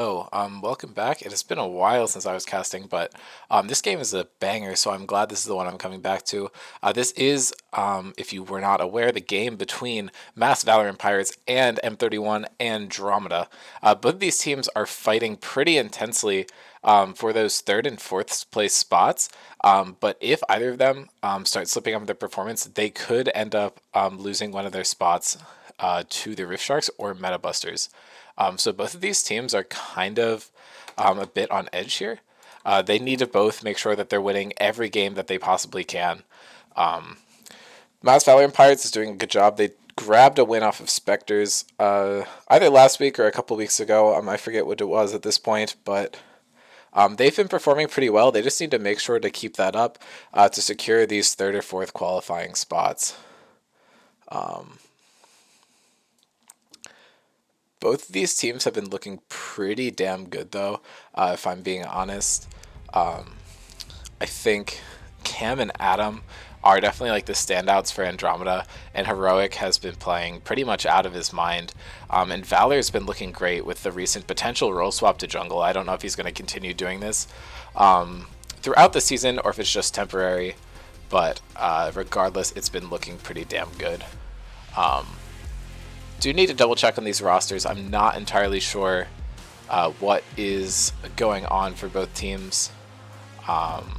Welcome back. It has been a while since I was casting, but this game is a banger, so I'm glad this is the one I'm coming back to. This is, if you were not aware, the game between Mass Valorant Pirates and M31 Andromeda. Both of these teams are fighting pretty intensely for those third and fourth place spots, but if either of them start slipping up their performance, they could end up losing one of their spots to the Rift Sharks or Meta Busters. So both of these teams are kind of a bit on edge here. They need to both make sure that they're winning every game that they possibly can. Mass Valorant Pirates is doing a good job. They grabbed a win off of Spectres either last week or a couple weeks ago. I forget what it was at this point, but they've been performing pretty well. They just need to make sure to keep that up to secure these third or fourth qualifying spots. Both of these teams have been looking pretty damn good, though, if I'm being honest. I think Cam and Adam are definitely like the standouts for Andromeda, and Heroic has been playing pretty much out of his mind. And Valor's been looking great with the recent potential role swap to jungle. I don't know if he's going to continue doing this throughout the season or if it's just temporary, but regardless, it's been looking pretty damn good. Do need to double check on these rosters. I'm not entirely sure what is going on for both teams. I'm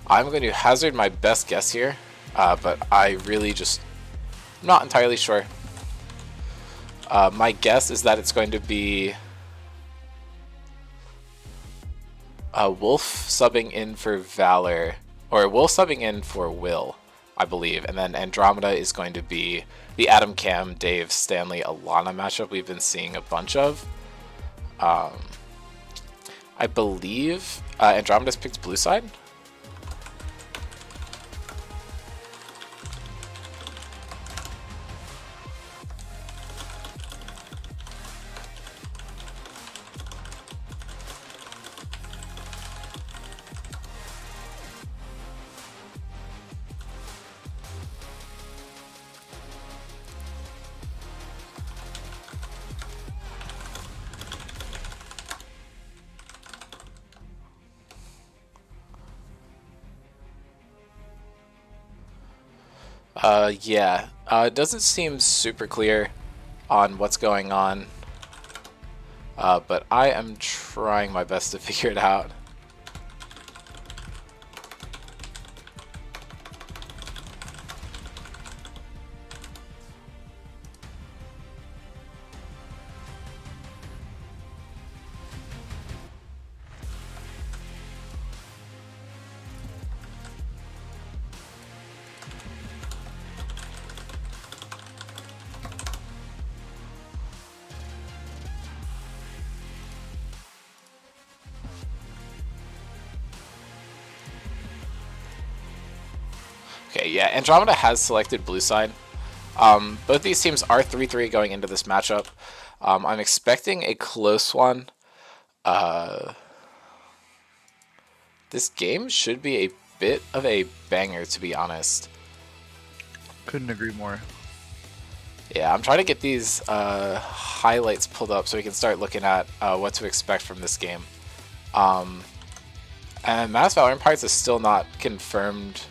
going to hazard my best guess here, but I really just not entirely sure. My guess is that it's going to be Wolf subbing in for Valor, or Wolf subbing in for Will, I believe, and then Andromeda is going to be the Adam Cam, Dave, Stanley, Alana matchup we've been seeing a bunch of. I believe Andromeda's picked blue side. Yeah. It doesn't seem super clear on what's going on, but I am trying my best to figure it out. Okay, yeah, Andromeda has selected blue side. Both these teams are 3-3 going into this matchup. I'm expecting a close one. This game should be a bit of a banger, to be honest. Couldn't agree more. Yeah, I'm trying to get these highlights pulled up so we can start looking at what to expect from this game. And Mass Valorant Pirates is still not confirmed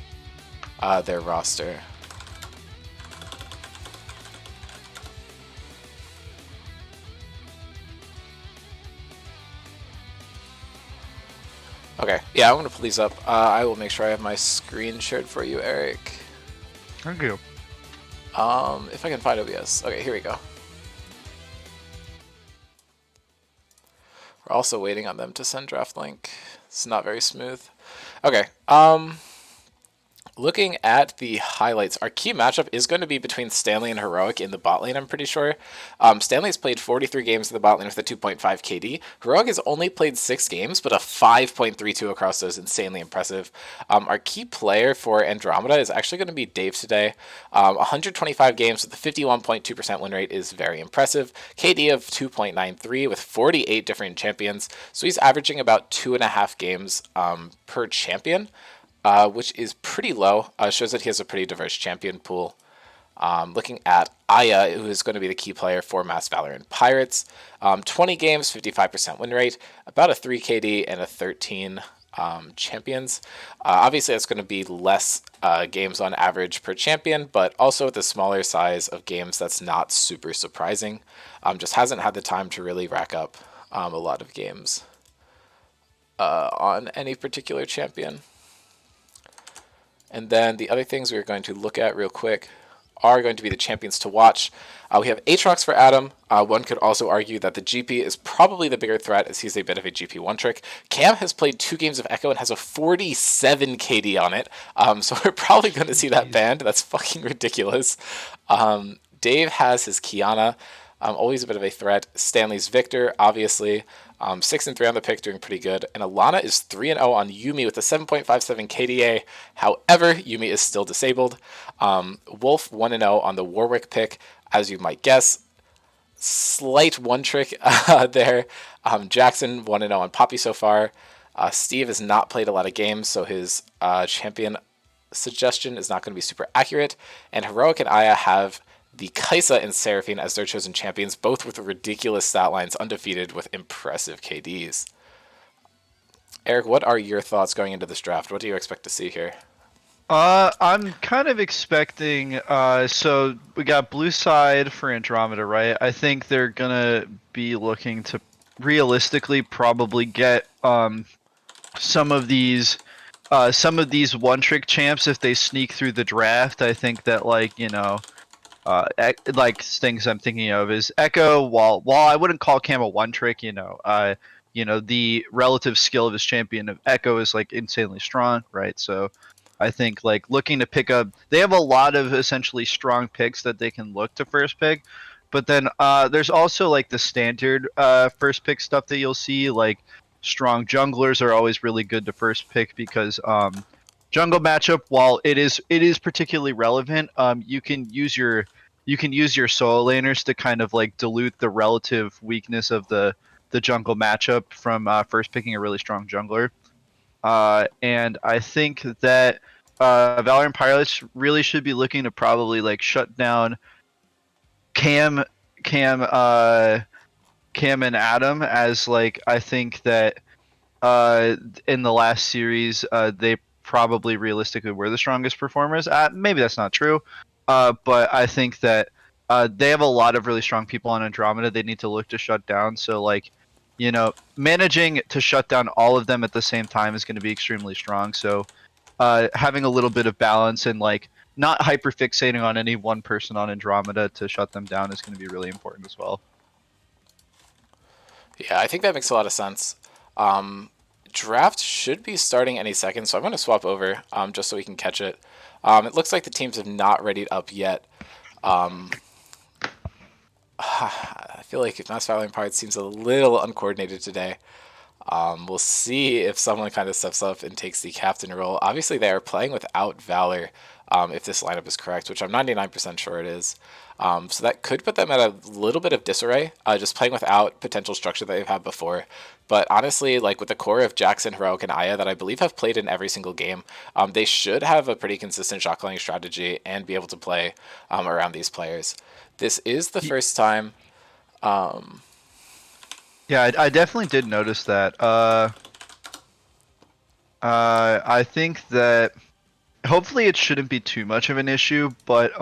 their roster. Okay, yeah, I'm going to pull these up. I will make sure I have my screen shared for you, Eric. Thank you. If I can find OBS. Okay, here we go. We're also waiting on them to send draft link. It's not very smooth. Okay, looking at the highlights, our key matchup is going to be between Stanley and Heroic in the bot lane, I'm pretty sure. Stanley's played 43 games in the bot lane with a 2.5 KD. Heroic has only played 6 games, but a 5.32 across those, insanely impressive. Our key player for Andromeda is actually going to be Dave today. 125 games with a 51.2% win rate is very impressive. KD of 2.93 with 48 different champions, so he's averaging about 2.5 games per champion. Which is pretty low. Shows that he has a pretty diverse champion pool. Looking at Aya, who is going to be the key player for Mass Valorant Pirates. 20 games, 55% win rate, about a 3 KD and a 13 champions. Obviously, that's going to be less games on average per champion, but also with the smaller size of games, that's not super surprising. Just hasn't had the time to really rack up a lot of games on any particular champion. And then the other things we're going to look at real quick are going to be the champions to watch. We have Aatrox for Adam. One could also argue that the GP is probably the bigger threat as he's a bit of a GP one trick. Cam has played 2 games of Echo and has a 47 KD on it. So we're probably going to see that banned. That's fucking ridiculous. Dave has his Kiana. Always a bit of a threat. Stanley's Victor, obviously. 6-3 on the pick, doing pretty good. And Alana is 3-0 on Yuumi with a 7.57 KDA. However, Yuumi is still disabled. Wolf 1-0 on the Warwick pick, as you might guess. Slight one trick there. Jackson 1-0 on Poppy so far. Steve has not played a lot of games, so his champion suggestion is not going to be super accurate. And Heroic and Aya have the Kaisa and Seraphine as their chosen champions, both with ridiculous stat lines, undefeated with impressive KDs. Eric, what are your thoughts going into this draft? What do you expect to see here? I'm kind of expecting. So we got blue side for Andromeda, right? I think they're gonna be looking to realistically probably get some of these one trick champs if they sneak through the draft. I think that like things I'm thinking of is Echo. While I wouldn't call Cam a one trick, the relative skill of his champion of Echo is like insanely strong, right? So I think like looking to pick up, they have a lot of essentially strong picks that they can look to first pick, but then there's also like the standard first pick stuff that you'll see, like strong junglers are always really good to first pick because jungle matchup, while it is particularly relevant, you can use your solo laners to kind of like dilute the relative weakness of the jungle matchup from first picking a really strong jungler. And I think that Valorant Pilots really should be looking to probably like shut down Cam, Cam, uh, Cam and Adam, as like I think that in the last series they probably realistically were the strongest performers. Maybe that's not true, but I think that they have a lot of really strong people on Andromeda. They need to look to shut down. So like, managing to shut down all of them at the same time is going to be extremely strong. So having a little bit of balance and like not hyper fixating on any one person on Andromeda to shut them down is going to be really important as well. Yeah, I think that makes a lot of sense. Draft should be starting any second, so I'm going to swap over just so we can catch it. It looks like the teams have not readied up yet. I feel like Mass Valorant Pirates seems a little uncoordinated today. We'll see if someone kind of steps up and takes the captain role. Obviously, they are playing without Valor, if this lineup is correct, which I'm 99% sure it is. So that could put them at a little bit of disarray, just playing without potential structure that they've had before. But honestly, like with the core of Jackson, Heroic, and Aya that I believe have played in every single game, they should have a pretty consistent shot calling strategy and be able to play around these players. This is the first time. Yeah, I definitely did notice that. I think that hopefully it shouldn't be too much of an issue, but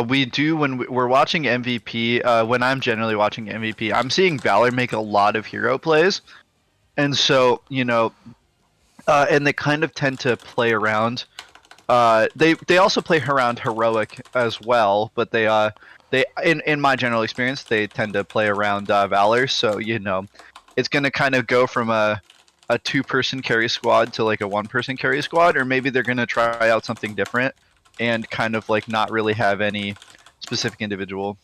we do when we're watching MVP. When I'm generally watching MVP, I'm seeing Valor make a lot of hero plays, and so and they kind of tend to play around. They also play around Heroic as well, but they in my general experience they tend to play around Valor. So it's gonna kind of go from a 2-person carry squad to like a 1-person carry squad, or maybe they're gonna try out something different and kind of like not really have any specific individual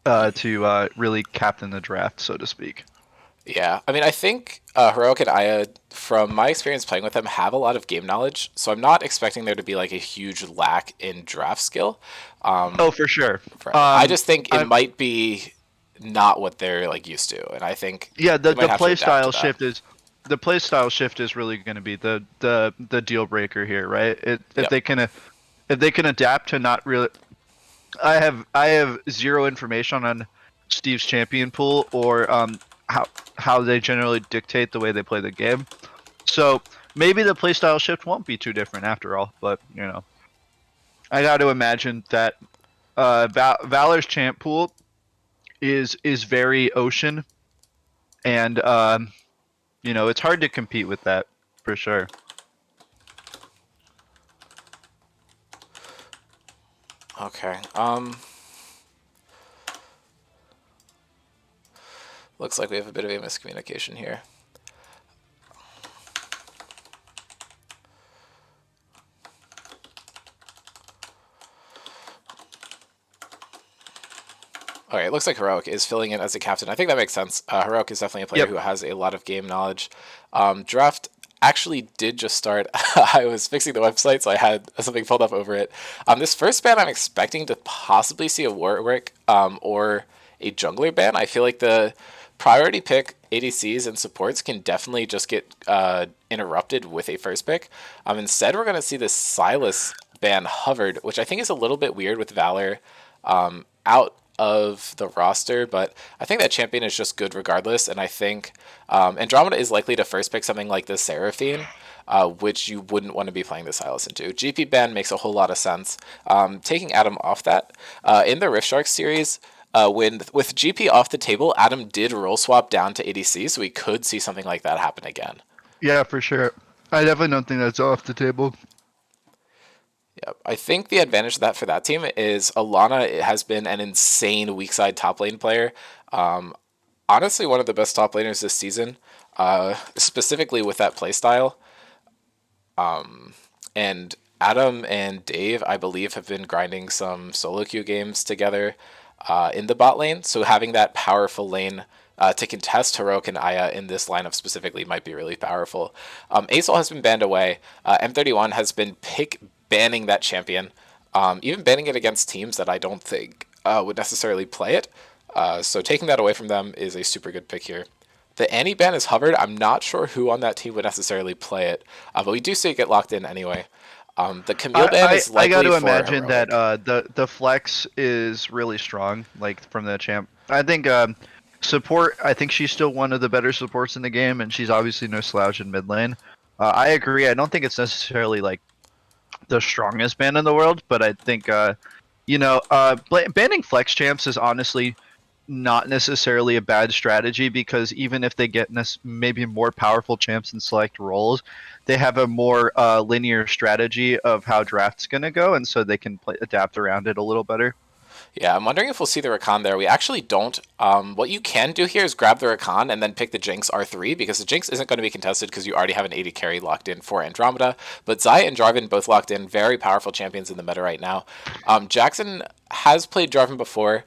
to really captain the draft, so to speak. Yeah, I mean, I think Heroic and Aya, from my experience playing with them, have a lot of game knowledge, so I'm not expecting there to be like a huge lack in draft skill. Oh, for sure. I just think it I'm might be not what they're like used to, and I think Yeah, they might the have to play adapt to style that. shift is really going to be the deal breaker here, right? If Yep. they can if they can adapt to not really. I have zero information on Steve's champion pool or how they generally dictate the way they play the game. So maybe the playstyle shift won't be too different after all. But I got to imagine that Valor's champ pool is very ocean, and it's hard to compete with that for sure. Okay. Looks like we have a bit of a miscommunication here. Okay, it looks like Heroic is filling in as a captain. I think that makes sense. Heroic is definitely a player Yep. who has a lot of game knowledge. Draft actually did just start. I was fixing the website, so I had something pulled up over it. This first ban, I'm expecting to possibly see a Warwick or a jungler ban. I feel like the priority pick ADCs and supports can definitely just get interrupted with a first pick. Instead, we're going to see this Sylas ban hovered, which I think is a little bit weird with Valor out of the roster, but I think that champion is just good regardless, and I think Andromeda is likely to first pick something like the Seraphine, which you wouldn't want to be playing the Sylas into. GP ban makes a whole lot of sense. Taking Adam off that, in the Rift Shark series, with GP off the table, Adam did roll swap down to ADC, so we could see something like that happen again. Yeah, for sure. I definitely don't think that's off the table. Yep. I think the advantage of that for that team is Alana has been an insane weak side top lane player. Honestly, one of the best top laners this season, specifically with that playstyle. And Adam and Dave, I believe, have been grinding some solo queue games together in the bot lane. So having that powerful lane to contest Heroic and Aya in this lineup specifically might be really powerful. Azol has been banned away. M31 has been banning that champion, even banning it against teams that I don't think would necessarily play it. So taking that away from them is a super good pick here. The Annie ban is hovered. I'm not sure who on that team would necessarily play it, but we do see it get locked in anyway. The Camille ban is I got likely to for imagine Heroic. that the flex is really strong, like from the champ. I think support. I think she's still one of the better supports in the game, and she's obviously no slouch in mid lane. I agree. I don't think it's necessarily like the strongest ban in the world, but I think banning flex champs is honestly not necessarily a bad strategy because even if they get maybe more powerful champs in select roles, they have a more linear strategy of how draft's going to go, and so they can adapt around it a little better. Yeah, I'm wondering if we'll see the Rakan there. We actually don't. What you can do here is grab the Rakan and then pick the Jinx R3 because the Jinx isn't going to be contested because you already have an 80 carry locked in for Andromeda. But Xayah and Jarvan both locked in, very powerful champions in the meta right now. Jackson has played Jarvan before.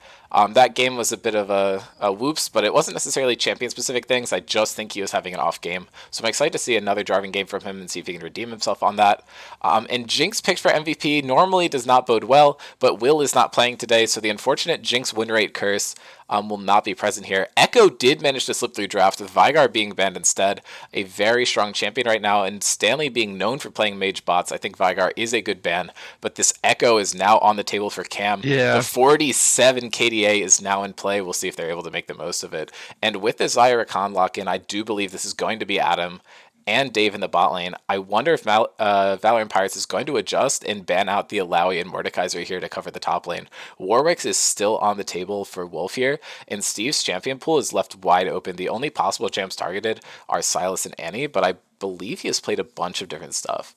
That game was a bit of a whoops, but it wasn't necessarily champion-specific things. I just think he was having an off game. So I'm excited to see another Jarvan game from him and see if he can redeem himself on that. And Jinx picked for MVP normally does not bode well, but Will is not playing today, so the unfortunate Jinx win rate curse will not be present here. Echo did manage to slip through draft, with Veigar being banned instead. A very strong champion right now, and Stanley being known for playing mage bots. I think Veigar is a good ban, but this Echo is now on the table for Cam. Yeah. The 47 KDA is now in play. We'll see if they're able to make the most of it. And with the Xayah Rakan lock-in, I do believe this is going to be Adam and Dave in the bot lane. I wonder if Valorant Pirates is going to adjust and ban out the Alawi and Mordekaiser here to cover the top lane. Warwick's is still on the table for Wolf here, and Steve's champion pool is left wide open. The only possible champs targeted are Sylas and Annie, but I believe he has played a bunch of different stuff.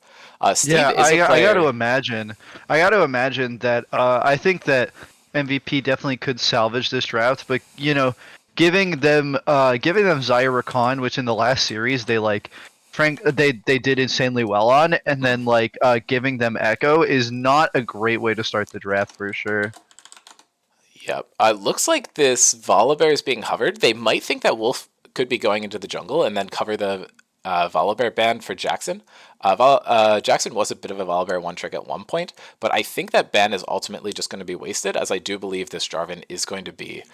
Steve Yeah, is a I got to player. imagine. I got to imagine that. I think that MVP definitely could salvage this draft, but giving them Xayah Rakan, which in the last series they did insanely well on, and then giving them Echo is not a great way to start the draft for sure. Yep. Looks like this Volibear is being hovered. They might think that Wolf could be going into the jungle and then cover the Volibear ban for Jackson. Jackson was a bit of a Volibear one trick at one point, but I think that ban is ultimately just going to be wasted, as I do believe this Jarvan is going to be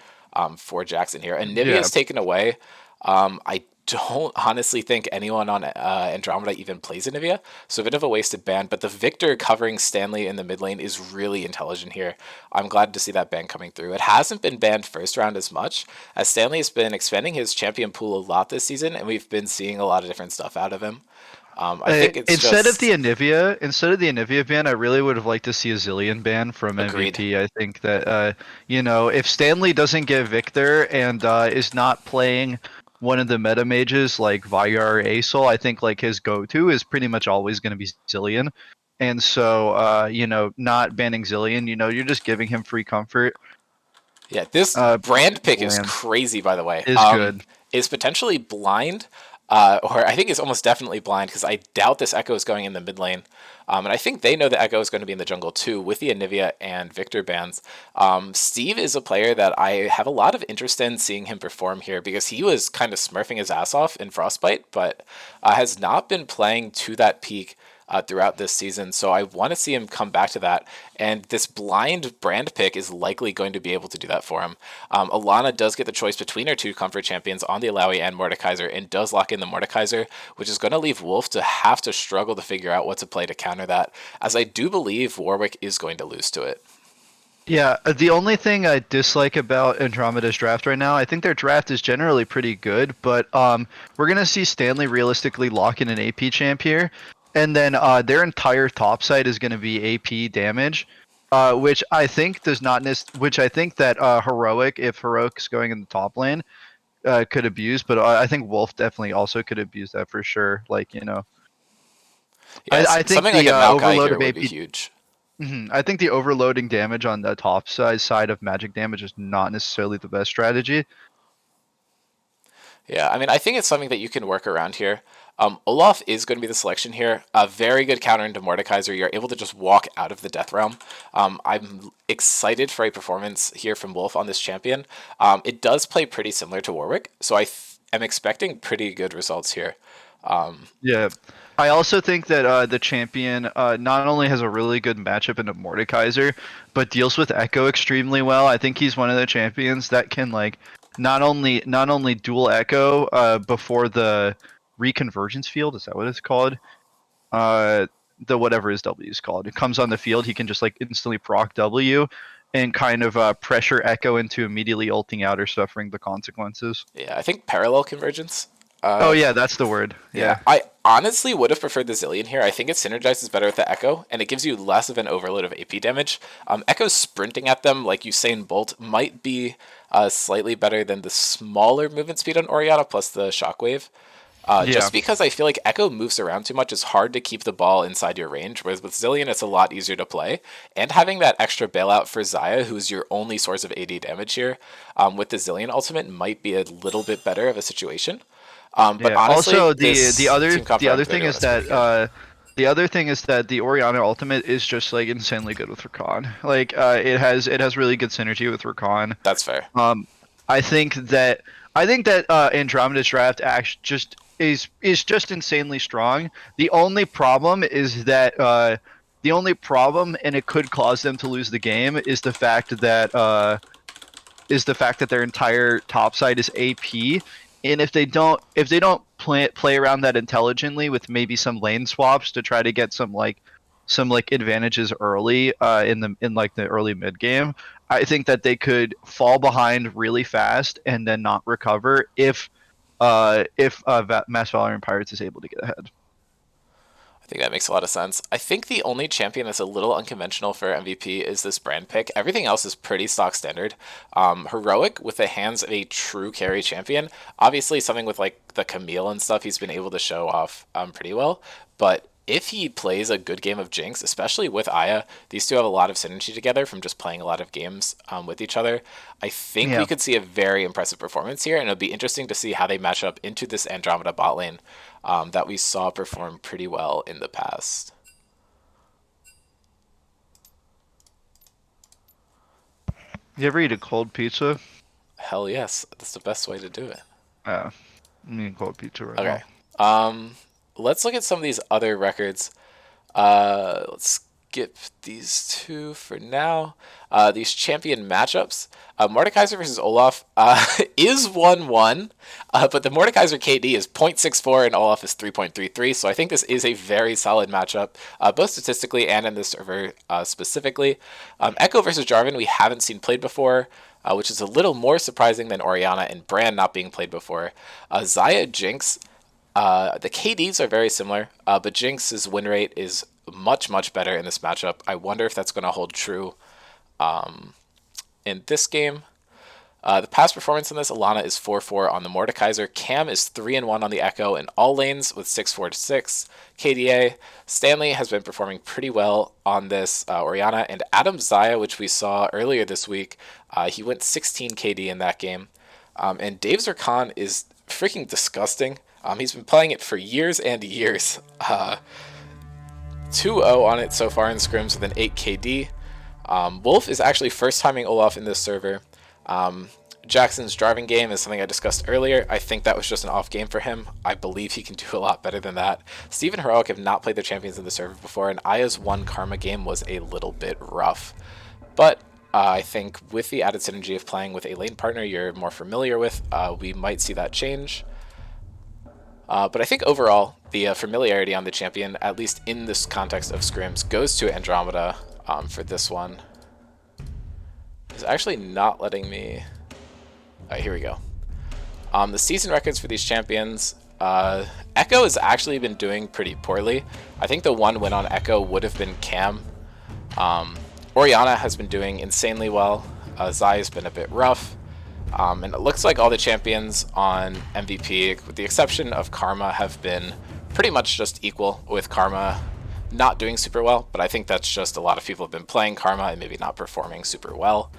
for Jackson here. And Nivea Yeah. is taken away. I don't honestly think anyone on Andromeda even plays Anivia, so a bit of a wasted ban. But the Victor covering Stanley in the mid lane is really intelligent here. I'm glad to see that ban coming through. It hasn't been banned first round as much, as Stanley has been expanding his champion pool a lot this season, and we've been seeing a lot of different stuff out of him. I think it's just Instead of the Anivia ban, I really would have liked to see a Zillion ban from agreed. MVP. I think that if Stanley doesn't get Victor and is not playing one of the meta mages like Vyar or Asol, I think like his go-to is pretty much always going to be Zillion. And so, not banning Zillion, you're just giving him free comfort. Yeah, this Uh, brand pick is Land crazy, by the way. is good. Is potentially blind, or I think it's almost definitely blind because I doubt this Echo is going in the mid lane. And I think they know the Echo is going to be in the jungle too with the Anivia and Victor bans. Steve is a player that I have a lot of interest in seeing him perform here because he was kind of smurfing his ass off in Frostbite, but has not been playing to that peak throughout this season. So I want to see him come back to that. And this blind brand pick is likely going to be able to do that for him. Alana does get the choice between her two comfort champions on the Alawi and Mordekaiser and does lock in the Mordekaiser, which is going to leave Wolf to have to struggle to figure out what to play to counter that, as I do believe Warwick is going to lose to it. Yeah, the only thing I dislike about Andromeda's draft right now, I think their draft is generally pretty good, but we're gonna see Stanley realistically lock in an AP champ here, and then their entire top side is gonna be AP damage, which I think does not which I think that Heroic, if Heroic's going in the top lane, could abuse, but I think Wolf definitely also could abuse that for sure. Like Yes, I think something like the a Maokai overload here of would be AP. huge. I think the overloading damage on the top side of magic damage is not necessarily the best strategy. Yeah, I mean, I think it's something that you can work around here. Olaf is going to be the selection here. A very good counter into Mordekaiser. You're able to just walk out of the Death Realm. I'm excited for a performance here from Wolf on this champion. It does play pretty similar to Warwick, so am expecting pretty good results here. Yeah. I also think that the champion not only has a really good matchup into Mordekaiser, but deals with Echo extremely well. I think he's one of the champions that can like not only dual Echo before the reconvergence field. Is that what it's called? Uh, the whatever his W is called. It comes on the field. He can just like instantly proc W and kind of pressure Echo into immediately ulting out or suffering the consequences. Yeah, I think parallel convergence. Oh yeah, that's the word. Yeah, Yeah. I honestly would have preferred the Zillion here. I think it synergizes better with the Echo, and it gives you less of an overload of AP damage. Echo sprinting at them like Usain Bolt might be slightly better than the smaller movement speed on Oriana plus the Shockwave. Yeah. Just because I feel like Echo moves around too much, it's hard to keep the ball inside your range, whereas with Zillion, it's a lot easier to play. And having that extra bailout for Xayah, who's your only source of AD damage here, with the Zillion ultimate might be a little bit better of a situation. But Yeah. honestly, Also, the this other team comp the for other thing M31 is is pretty that good. the other thing is that the Oriana ultimate is just like insanely good with Rakan. Like it has really good synergy with Rakan. That's fair. Um, I think that Andromeda's draft act just is just insanely strong. The only problem is that and it could cause them to lose the game, is the fact that their entire top side is AP, and if they don't play around that intelligently with maybe some lane swaps to try to get some advantages early in like the early mid game, I think that they could fall behind really fast and then not recover if Mass Valorant Pirates is able to get ahead. I think that makes a lot of sense. I think the only champion that's a little unconventional for MVP is this brand pick. Everything else is pretty stock standard. Heroic with the hands of a true carry champion. Obviously, something with like the Camille and stuff, he's been able to show off pretty well. But if he plays a good game of Jinx, especially with Aya, these two have a lot of synergy together from just playing a lot of games with each other. I think we Yeah. could see a very impressive performance here, and it'll be interesting to see how they match up into this Andromeda bot lane that we saw perform pretty well in the past. You ever eat a cold pizza? Hell yes, that's the best way to do it. Yeah, I'm eating cold pizza right Okay. now. Um, let's look at some of these other records. Let's skip these two for now. These champion matchups. Mordekaiser versus Olaf is 1-1, but the Mordekaiser KD is 0.64 and Olaf is 3.33, so I think this is a very solid matchup, both statistically and in this server specifically. Echo versus Jarvan we haven't seen played before, which is a little more surprising than Orianna and Brand not being played before. Xayah Jinx, the KDs are very similar, but Jinx's win rate is much, much better in this matchup. I wonder if that's going to hold true in this game. The past performance in this, Alana is 4-4 on the Mordekaiser. Cam is 3-1 on the Echo in all lanes with 6-4-6 KDA. Stanley has been performing pretty well on this Orianna. And Adam Xayah, which we saw earlier this week, he went 16 KD in that game. And Dave Zircon is freaking disgusting. He's been playing it for years and years. 2-0 on it so far in scrims with an 8 KD. Wolf is actually first timing Olaf in this server. Jackson's driving game is something I discussed earlier. I think that was just an off game for him. I believe he can do a lot better than that. Steve and Heroic have not played the champions in the server before, and Aya's 1 Karma game was a little bit rough. But I think with the added synergy of playing with a lane partner you're more familiar with, we might see that change. But I think overall, the familiarity on the champion, at least in this context of scrims, goes to Andromeda for this one. It's actually not letting me... Alright, here we go. The season records for these champions, Echo has actually been doing pretty poorly. I think the one win on Echo would have been Cam. Orianna has been doing insanely well. Xayah's been a bit rough. And it looks like all the champions on MVP, with the exception of Karma, have been pretty much just equal, with Karma not doing super well, but I think that's just a lot of people have been playing Karma and maybe not performing super well.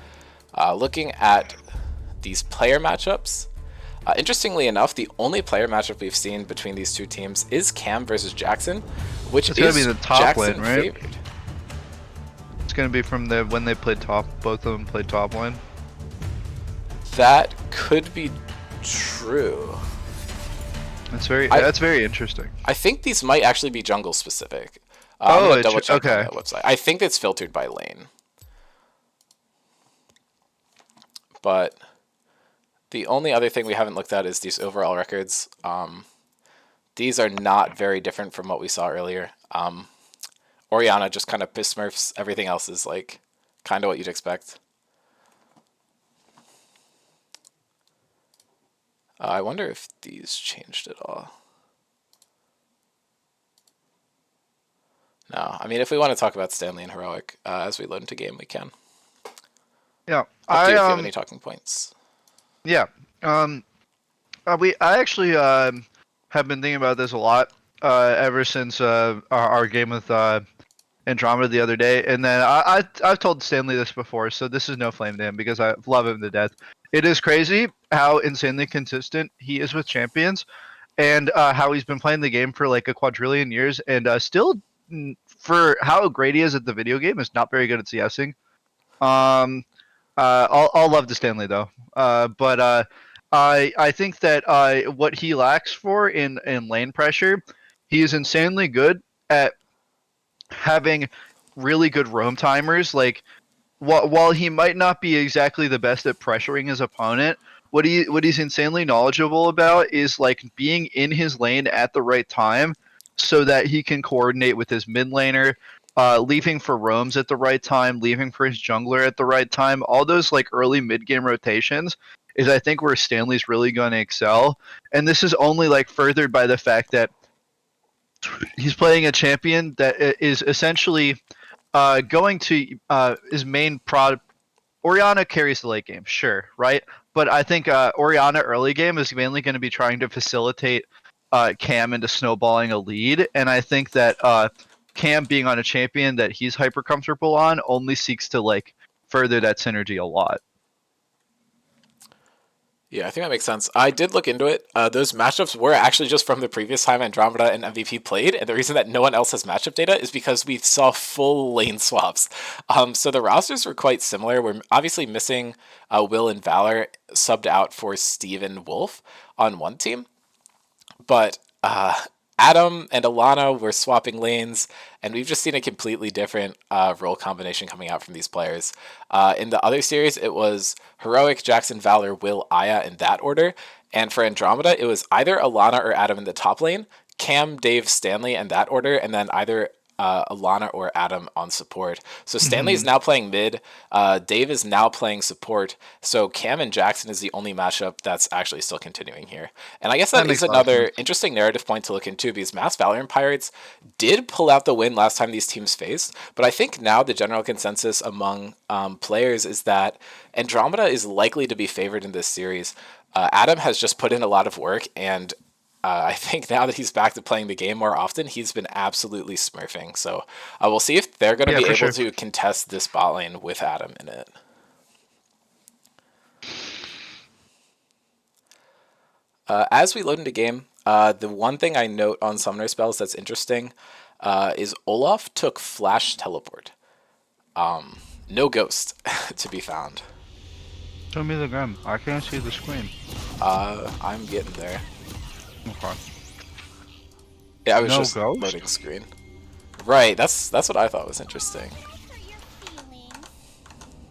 Looking at these player matchups, interestingly enough, the only player matchup we've seen between these two teams is Cam versus Jackson, which it's gonna is be the top Jackson lane, right? favored. It's gonna be from the when they played top. Both of them played top lane. That could be true. That's very interesting. I think these might actually be jungle specific. Oh, I'm gonna double check okay. on that website. I think it's filtered by lane. But the only other thing we haven't looked at is these overall records. These are not very different from what we saw earlier. Orianna just kind of smurfs. Everything else is like kind of what you'd expect. I wonder if these changed at all. No, I mean, if we want to talk about Stanley and Heroic as we load into game, we can. Yeah, Up to you if you have any talking points. Yeah, I actually have been thinking about this a lot ever since our game with Andromeda the other day, and then I've told Stanley this before, so this is no flame to him because I love him to death. It is crazy how insanely consistent he is with champions, and how he's been playing the game for like a quadrillion years, and still, for how great he is at the video game, is not very good at CSing. All love to Stanley though, but I think that what he lacks for in lane pressure, he is insanely good at having really good roam timers. Like while he might not be exactly the best at pressuring his opponent, what he's insanely knowledgeable about is like being in his lane at the right time so that he can coordinate with his mid laner, leaving for roams at the right time, leaving for his jungler at the right time. All those like early mid game rotations is I think where Stanley's really going to excel. And this is only like furthered by the fact that he's playing a champion that is essentially going to his main prod. Orianna carries the late game, sure, right? But I think Orianna early game is mainly going to be trying to facilitate Cam into snowballing a lead, and I think that Cam being on a champion that he's hyper comfortable on only seeks to like further that synergy a lot. Yeah, I think that makes sense. I did look into it. Those matchups were actually just from the previous time Andromeda and MVP played, and the reason that no one else has matchup data is because we saw full lane swaps. So the rosters were quite similar. We're obviously missing Will and Valor subbed out for Steve and Wolf on one team, but Adam and Alana were swapping lanes, and we've just seen a completely different role combination coming out from these players. In the other series, it was Heroic, Jackson, Valor, Will, Aya in that order. And for Andromeda, it was either Alana or Adam in the top lane, Cam, Dave, Stanley in that order, and then either Alana or Adam on support. So Stanley is now playing mid. Dave is now playing support. So Cam and Jackson is the only matchup that's actually still continuing here. And I guess that is makes a lot of another sense. interesting narrative point to look into because Mass Valorant Pirates did pull out the win last time these teams faced. But I think now the general consensus among players is that Andromeda is likely to be favored in this series. Adam has just put in a lot of work, and I think now that he's back to playing the game more often, he's been absolutely smurfing. So we'll see if they're going to Yeah, be for able sure. to contest this bot lane with Adam in it. As we load into game, the one thing I note on summoner spells that's interesting is Olaf took Flash Teleport. No ghost to be found. Show me the gun. I can't see the screen. I'm getting there. Okay. Yeah, I was No just ghost? loading screen. Right, that's what I thought was interesting.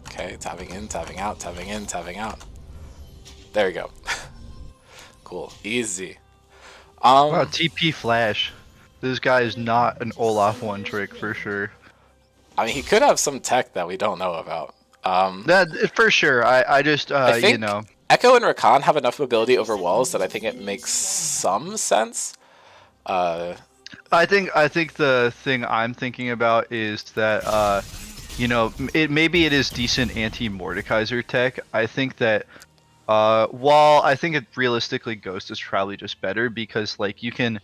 Okay, tapping in, tapping out, tapping in, tapping out. There we go. Cool, easy. Wow, TP Flash. This guy is not an Olaf one trick for sure. I mean, he could have some tech that we don't know about. That for sure. I just I you think know. Echo and Rakan have enough mobility over walls that I think it makes some sense. I think the thing I'm thinking about is that you know, maybe it is decent anti-Mordekaiser tech. I think that while I think it realistically Ghost is probably just better because like you can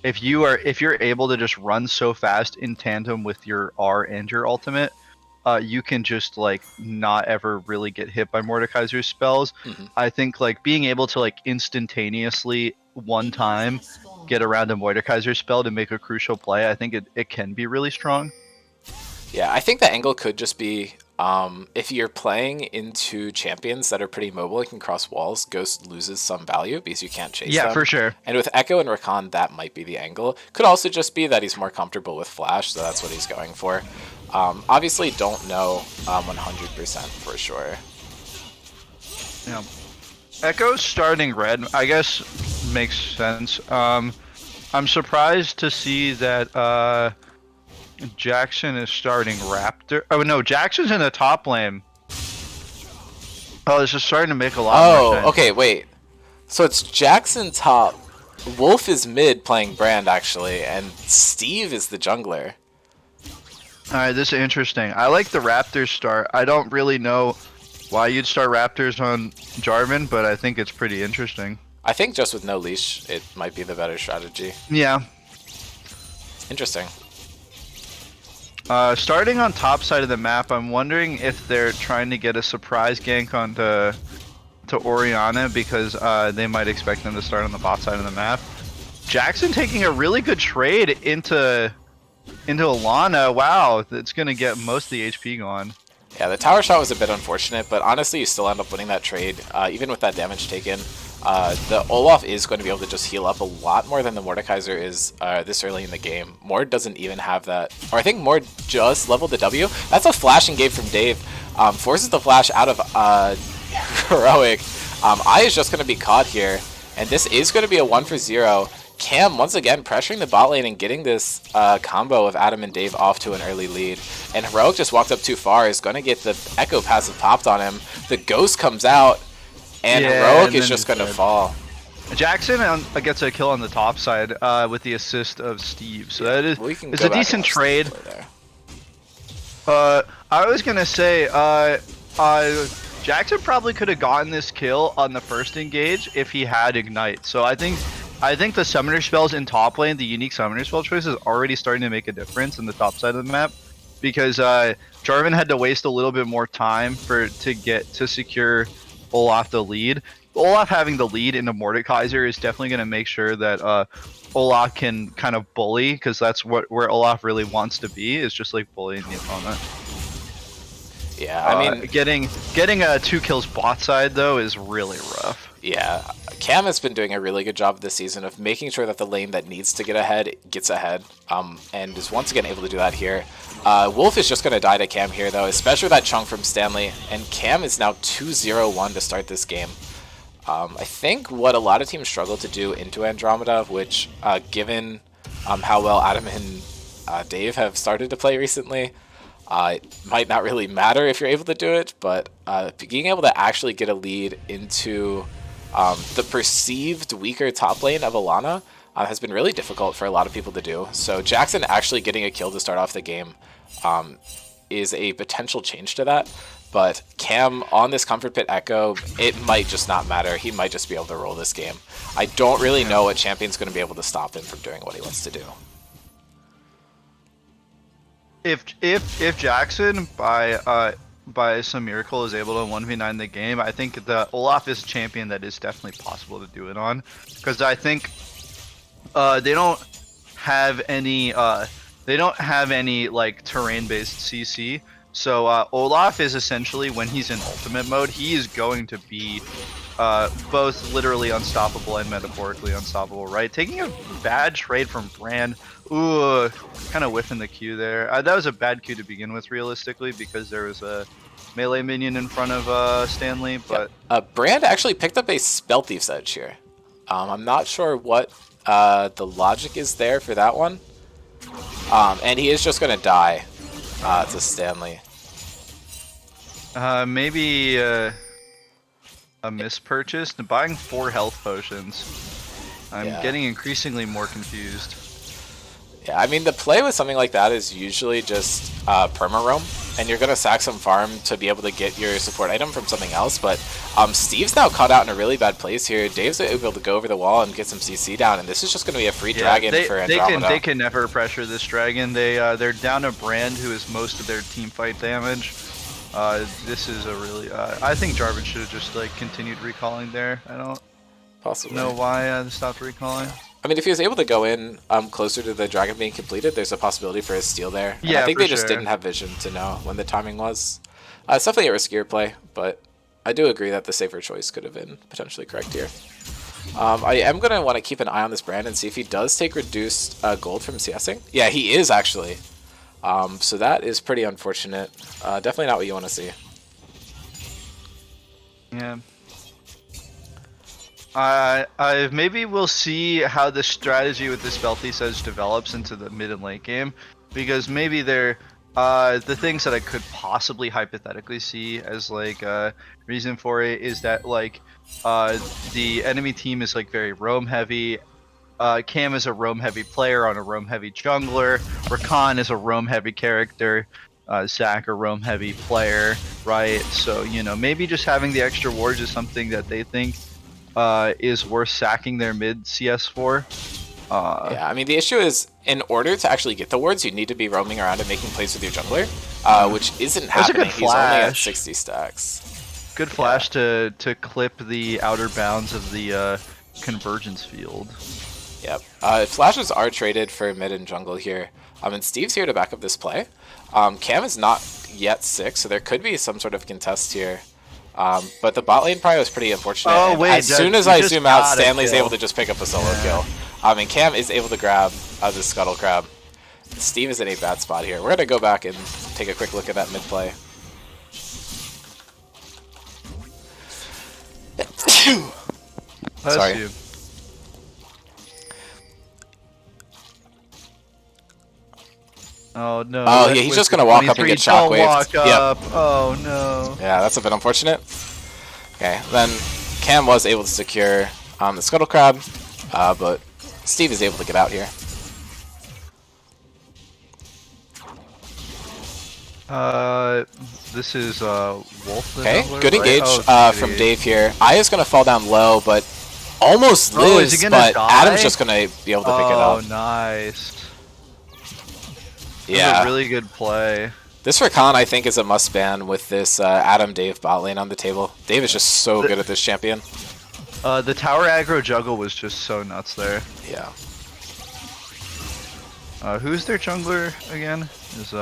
if you're able to just run so fast in tandem with your R and your ultimate, you can just like not ever really get hit by Mordekaiser's spells. Mhm. I think like being able to like instantaneously one time get around a Mordekaiser spell to make a crucial play, I think it can be really strong. Yeah, I think the angle could just be if you're playing into champions that are pretty mobile and can cross walls, Ghost loses some value because you can't chase Yeah, them. for sure. And with Echo and Rakan, that might be the angle. Could also just be that he's more comfortable with Flash, so that's what he's going for. Obviously, don't know 100% for sure. Yeah. Echo's starting red, I guess makes sense. I'm surprised to see that Jackson is starting Raptor. Oh no, Jackson's in the top lane. Oh, this is starting to make a lot more sense. Oh, okay, wait. So it's Jackson top, Wolf is mid playing Brand actually, and Steve is the jungler. Alright, this is interesting. I like the Raptors start. I don't really know why you'd start Raptors on Jarvan, but I think it's pretty interesting. I think just with no leash, it might be the better strategy. Yeah. Interesting. Starting on top side of the map, I'm wondering if they're trying to get a surprise gank onto Orianna because they might expect them to start on the bot side of the map. Jackson taking a really good trade into Alana. Wow, that's gonna get most of the HP gone. Yeah, the tower shot was a bit unfortunate, but honestly, you still end up winning that trade, even with that damage taken. The Olaf is going to be able to just heal up a lot more than the Mordekaiser is this early in the game. Mord doesn't even have that, or I think Mord just leveled the W. That's a flash engage from Dave. Forces the flash out of Heroic. I is just going to be caught here, and this is going to be a 1-for-0. Cam, once again, pressuring the bot lane and getting this combo of Adam and Dave off to an early lead. And Heroic just walked up too far, is going to get the Echo passive popped on him. The Ghost comes out, and Yeah, Heroic and is then just going to dead. fall. Jackson gets a kill on the top side with the assist of Steve, so that is We can it's go a back and decent watch the trade. play there. I was gonna say, Jackson probably could have gotten this kill on the first engage if he had Ignite. So I think the summoner spells in top lane, the unique summoner spell choice is already starting to make a difference in the top side of the map, because Jarvan had to waste a little bit more time to secure Olaf the lead. Olaf having the lead into Mordekaiser is definitely going to make sure that Olaf can kind of bully, because that's where Olaf really wants to be, is just like bullying the opponent. Yeah, I mean, getting 2 kills bot side though is really rough. Yeah, Cam has been doing a really good job this season of making sure that the lane that needs to get ahead gets ahead, and is once again able to do that here. Wolf is just going to die to Cam here, though, especially with that chunk from Stanley, and Cam is now 2-0-1 to start this game. I think what a lot of teams struggle to do into Andromeda, which, given how well Adam and Dave have started to play recently, it might not really matter if you're able to do it, but being able to actually get a lead into the perceived weaker top lane of Alana has been really difficult for a lot of people to do. So Jackson actually getting a kill to start off the game is a potential change to that. But Cam on this Comfort Pit Echo, it might just not matter. He might just be able to roll this game. I don't really know what champion's going to be able to stop him from doing what he wants to do. If Jackson by some miracle is able to 1v9 the game, I think the Olaf is a champion that is definitely possible to do it on, because I think they don't have any like terrain-based CC. So Olaf is essentially, when he's in ultimate mode, he is going to be both literally unstoppable and metaphorically unstoppable, right? Taking a bad trade from Brand, ooh, kind of whiffing the Q there. That was a bad Q to begin with, realistically, because there was a melee minion in front of Stanley, but... Brand actually picked up a Spell Thief's Edge here. I'm not sure what the logic is there for that one. And he is just going to die to Stanley. Maybe a mispurchase. Buying 4 health potions. I'm getting increasingly more confused. Yeah, I mean, the play with something like that is usually just perma-roam, and you're going to sack some farm to be able to get your support item from something else, but Steve's now caught out in a really bad place here. Dave's able to go over the wall and get some CC down, and this is just going to be a free dragon for Andromeda. They can never pressure this dragon. They're down to Brand, who is most of their team fight damage. This is a really... I think Jarvan should have just like continued recalling there. I don't know why they stopped recalling. I mean, if he was able to go in closer to the dragon being completed, there's a possibility for his steal there. And yeah, I think they just didn't have vision to know when the timing was. It's definitely a riskier play, but I do agree that the safer choice could have been potentially correct here. I am going to want to keep an eye on this Brand and see if he does take reduced gold from CSing. Yeah, he is actually. So that is pretty unfortunate. Definitely not what you want to see. Yeah. Maybe we'll see how the strategy with the Spell Thief's Edge develops into the mid and late game, because maybe they're the things that I could possibly hypothetically see as like reason for it is that like the enemy team is like very roam heavy. Cam is a roam heavy player on a roam heavy jungler. Rakan is a roam heavy character. Zach a roam heavy player, right? So you know, maybe just having the extra wards is something that they think is worth sacking their mid CS for. Yeah, I mean, the issue is, in order to actually get the wards, you need to be roaming around and making plays with your jungler, which isn't happening. He's only at 60 stacks. Good flash to clip the outer bounds of the convergence field. Yep. Flashes are traded for mid and jungle here. And Steve's here to back up this play. Cam is not yet 6, so there could be some sort of contest here. But the bot lane probably was pretty unfortunate. Oh, wait, as soon as I zoom out, Stanley's able to just pick up a solo kill. And Cam is able to grab the Scuttle Crab. Steve is in a bad spot here. We're going to go back and take a quick look at that mid play. Sorry. You. Oh no. Oh yeah, he's just gonna walk up and get shockwaved. Yep. Oh no. Yeah, that's a bit unfortunate. Okay, then Cam was able to secure the Scuttle Crab, but Steve is able to get out here. This is Wolf. Okay, good engage from engage. Dave here. Aya's gonna fall down low, but almost lives. Is he gonna die? Adam's just gonna be able to pick it up. Oh, nice. Yeah, that's a really good play. This Rakan, I think, is a must ban with this Adam-Dave bot lane on the table. Dave is just so good at this champion. The tower aggro juggle was just so nuts there. Yeah. Who's their jungler again? Is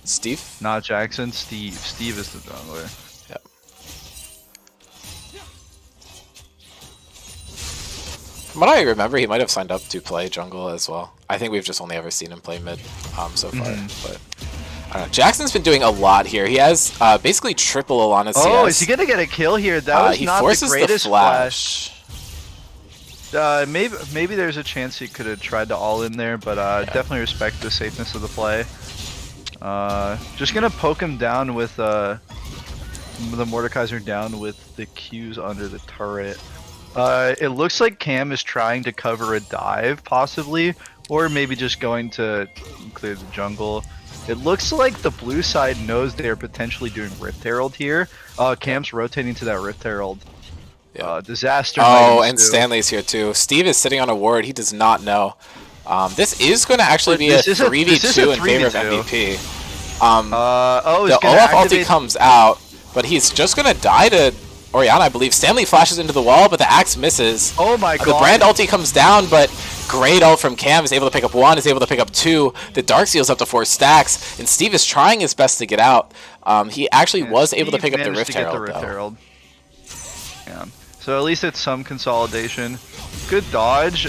Steve? Not Jackson. Steve. Steve is the jungler. Yep. From what I remember, he might have signed up to play jungle as well. I think we've just only ever seen him play mid so far. But I don't know. Jackson's been doing a lot here. He has basically triple Alana's CS. Oh, is he gonna get a kill here? That was not the greatest flash. Maybe there's a chance he could have tried to all in there, but definitely respect the safeness of the play. Just gonna poke him down with the Mordekaiser down with the Qs under the turret. It looks like Cam is trying to cover a dive, possibly, or maybe just going to clear the jungle. It looks like the blue side knows they're potentially doing Rift Herald here. Cam's rotating to that Rift Herald. Disaster. Oh, and Stanley's here too. Steve is sitting on a ward. He does not know. This is going to actually be a 3v2 in favor of MVP. The Olaf ulti comes out, but he's just going to die to Orianna, I believe. Stanley flashes into the wall, but the axe misses. Oh my god. The Brand ulti comes down, but great ult from Cam. Is able to pick up 1, is able to pick up 2. The Darkseal's up to 4 stacks, and Steve is trying his best to get out. He actually was able to pick up the Rift Herald. Yeah. So at least it's some consolidation. Good dodge.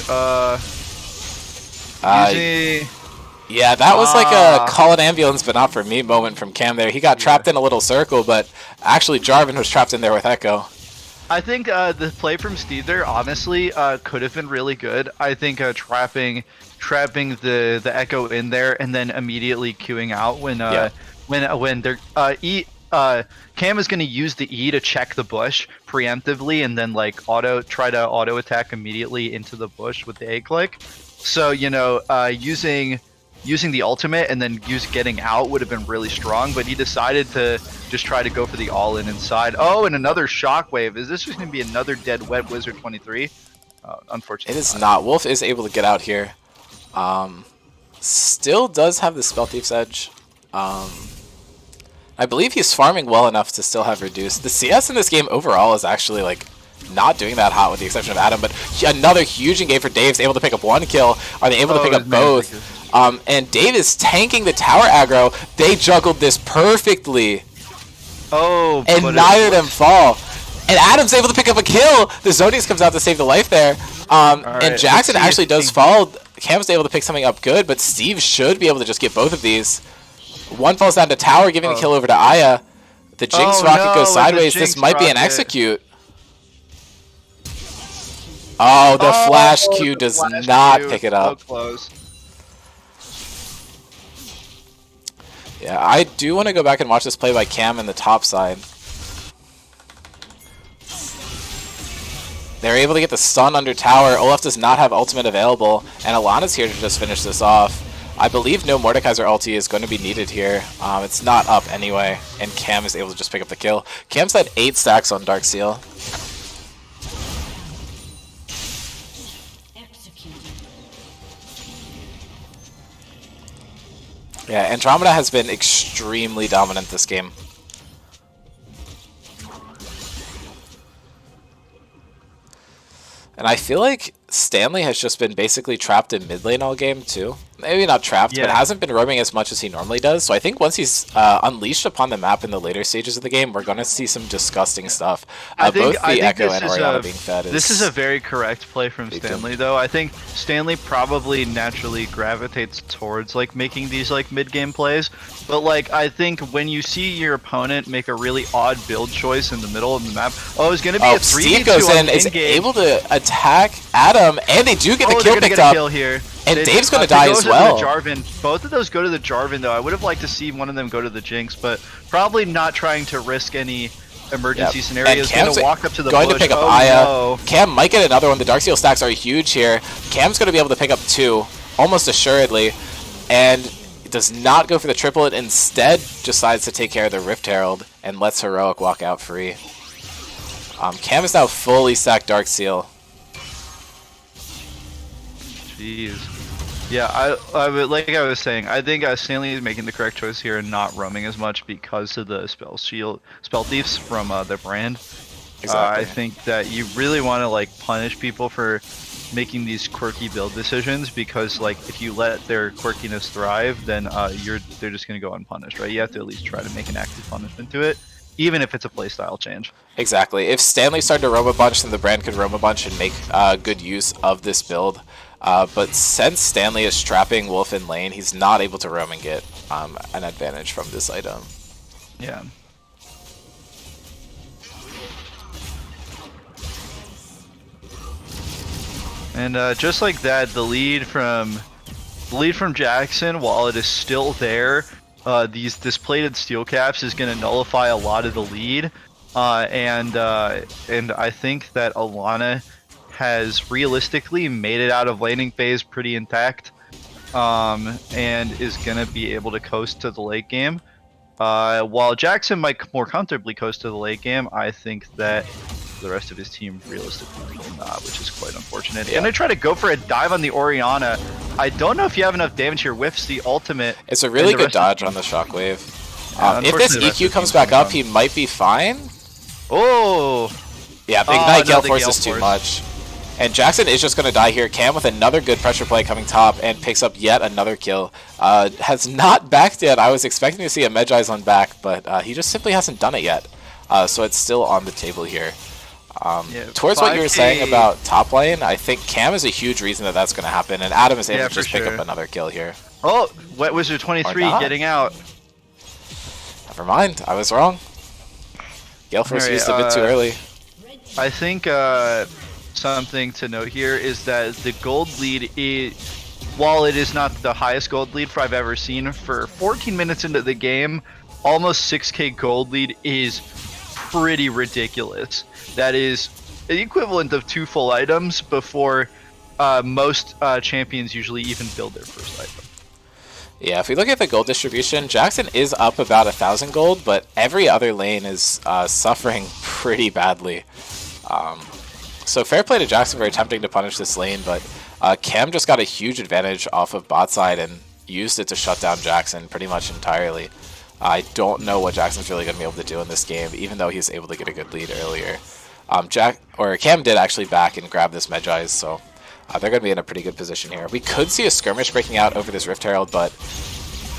Yeah, that was like a call an ambulance, but not for me moment from Cam there. He got trapped in a little circle, but actually Jarvan was trapped in there with Echo. I think the play from Steve there, honestly, could have been really good. I think trapping the Echo in there and then immediately queuing out when they're Cam is going to use the E to check the bush preemptively and then like try to auto attack immediately into the bush with the A click. So using the ultimate and then getting out would have been really strong, but he decided to just try to go for the all-in inside. Oh, and another shockwave. Is this just going to be another dead wet Wizard 23? Unfortunately, it is not. Wolf is able to get out here. Still does have the Spell Thief's Edge. I believe he's farming well enough to still have reduced. The CS in this game overall is actually like not doing that hot with the exception of Adam, but another huge engage for Dave's able to pick up 1 kill. Are they able to pick up both? And Dave is tanking the tower aggro. They juggled this perfectly. Oh, and neither of them fall. And Adam's able to pick up a kill. The Zodiac comes out to save the life there. And Jackson actually does fall. Cam's able to pick something up good, but Steve should be able to just get both of these. 1 falls down to tower, giving the kill over to Aya. The Jinx rocket goes sideways. This might be an execute. Oh, the flash Q does not pick it up. So close. Yeah, I do want to go back and watch this play by Cam in the top side. They're able to get the stun under tower. Olaf does not have ultimate available, and Alana's here to just finish this off. I believe no Mordekaiser ulti is going to be needed here. It's not up anyway, and Cam is able to just pick up the kill. Cam's had 8 stacks on Darkseal. Yeah, Andromeda has been extremely dominant this game. And I feel like Stanley has just been basically trapped in mid lane all game too. Maybe not trapped, but hasn't been roaming as much as he normally does. So I think once he's unleashed upon the map in the later stages of the game, we're going to see some disgusting stuff. Both the Echo and Orianna being fed. This is a very correct play from Stanley, though. I think Stanley probably naturally gravitates towards like making these like mid-game plays. But like I think when you see your opponent make a really odd build choice in the middle of the map, it's going to be a 3v2 Steve goes in, is able to attack Adam, and they do get the kill picked up. Here. And Dave's going to die as well. Both of those go to the Jarvan, though. I would have liked to see one of them go to the Jinx, but probably not trying to risk any emergency scenarios. Cam's going to walk up to the going bush. To pick up Aya. No. Cam might get another one. The Darkseal stacks are huge here. Cam's going to be able to pick up 2, almost assuredly, and does not go for the triplet. Instead, decides to take care of the Rift Herald and lets Heroic walk out free. Cam is now fully stacked Darkseal. Jeez. Yeah, I would, like I was saying, I think Stanley is making the correct choice here and not roaming as much because of the spell thieves from the brand. Exactly. I think that you really want to like punish people for making these quirky build decisions, because like if you let their quirkiness thrive, then they're just gonna go unpunished, right? You have to at least try to make an active punishment to it. even if it's a playstyle change. Exactly. If Stanley started to roam a bunch, then the brand could roam a bunch and make good use of this build. But since Stanley is trapping Wolf in lane, he's not able to roam and get an advantage from this item. Yeah. And just like that, the lead from Jackson, while it is still there, this plated steel caps is going to nullify a lot of the lead, and I think that Alana has realistically made it out of laning phase pretty intact, and is going to be able to coast to the late game. While Jackson might more comfortably coast to the late game, I think that the rest of his team realistically will not, which is quite unfortunate. Yeah. And they try to go for a dive on the Orianna. I don't know if you have enough damage here. Whiffs the ultimate. It's a really good dodge on the shockwave. Yeah, if this EQ comes back up, he might be fine. Oh! Yeah, Big Knight Gale Force is too much. And Jackson is just going to die here. Cam with another good pressure play coming top and picks up yet another kill. Has not backed yet. I was expecting to see a Medjai's on back, but he just simply hasn't done it yet. So it's still on the table here. Towards what you were saying about top lane, I think Cam is a huge reason that that's going to happen, and Adam is able to just pick up another kill here. Oh, Wet Wizard 23 getting out. Never mind, I was wrong. Gale Force used a bit too early. I think something to note here is that the gold lead is, while it is not the highest gold lead I've ever seen, for 14 minutes into the game, almost 6k gold lead is pretty ridiculous. That is the equivalent of 2 full items before most champions usually even build their first item. Yeah, if we look at the gold distribution, Jackson is up about 1,000 gold, but every other lane is suffering pretty badly. So fair play to Jackson for attempting to punish this lane, but Cam just got a huge advantage off of bot side and used it to shut down Jackson pretty much entirely. I don't know what Jackson's really going to be able to do in this game, even though he was able to get a good lead earlier. Cam did actually back and grab this Medjai's, so they're going to be in a pretty good position here. We could see a skirmish breaking out over this Rift Herald, but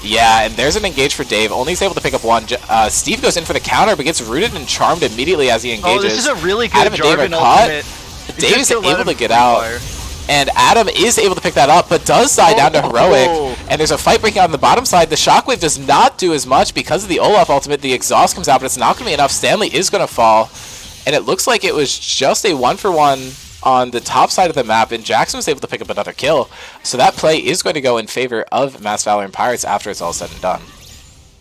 yeah, and there's an engage for Dave. Only he's able to pick up one. Steve goes in for the counter, but gets rooted and charmed immediately as he engages. Oh, this is a really good Adam and Dave are caught. Dave is able to get out. And Adam is able to pick that up, but does die down to Heroic. And there's a fight breaking out on the bottom side. The Shockwave does not do as much because of the Olaf ultimate. The exhaust comes out, but it's not going to be enough. Stanley is going to fall. And it looks like it was just a 1-for-1 on the top side of the map, and Jackson was able to pick up another kill. So that play is going to go in favor of Mass Valor and Pirates after it's all said and done.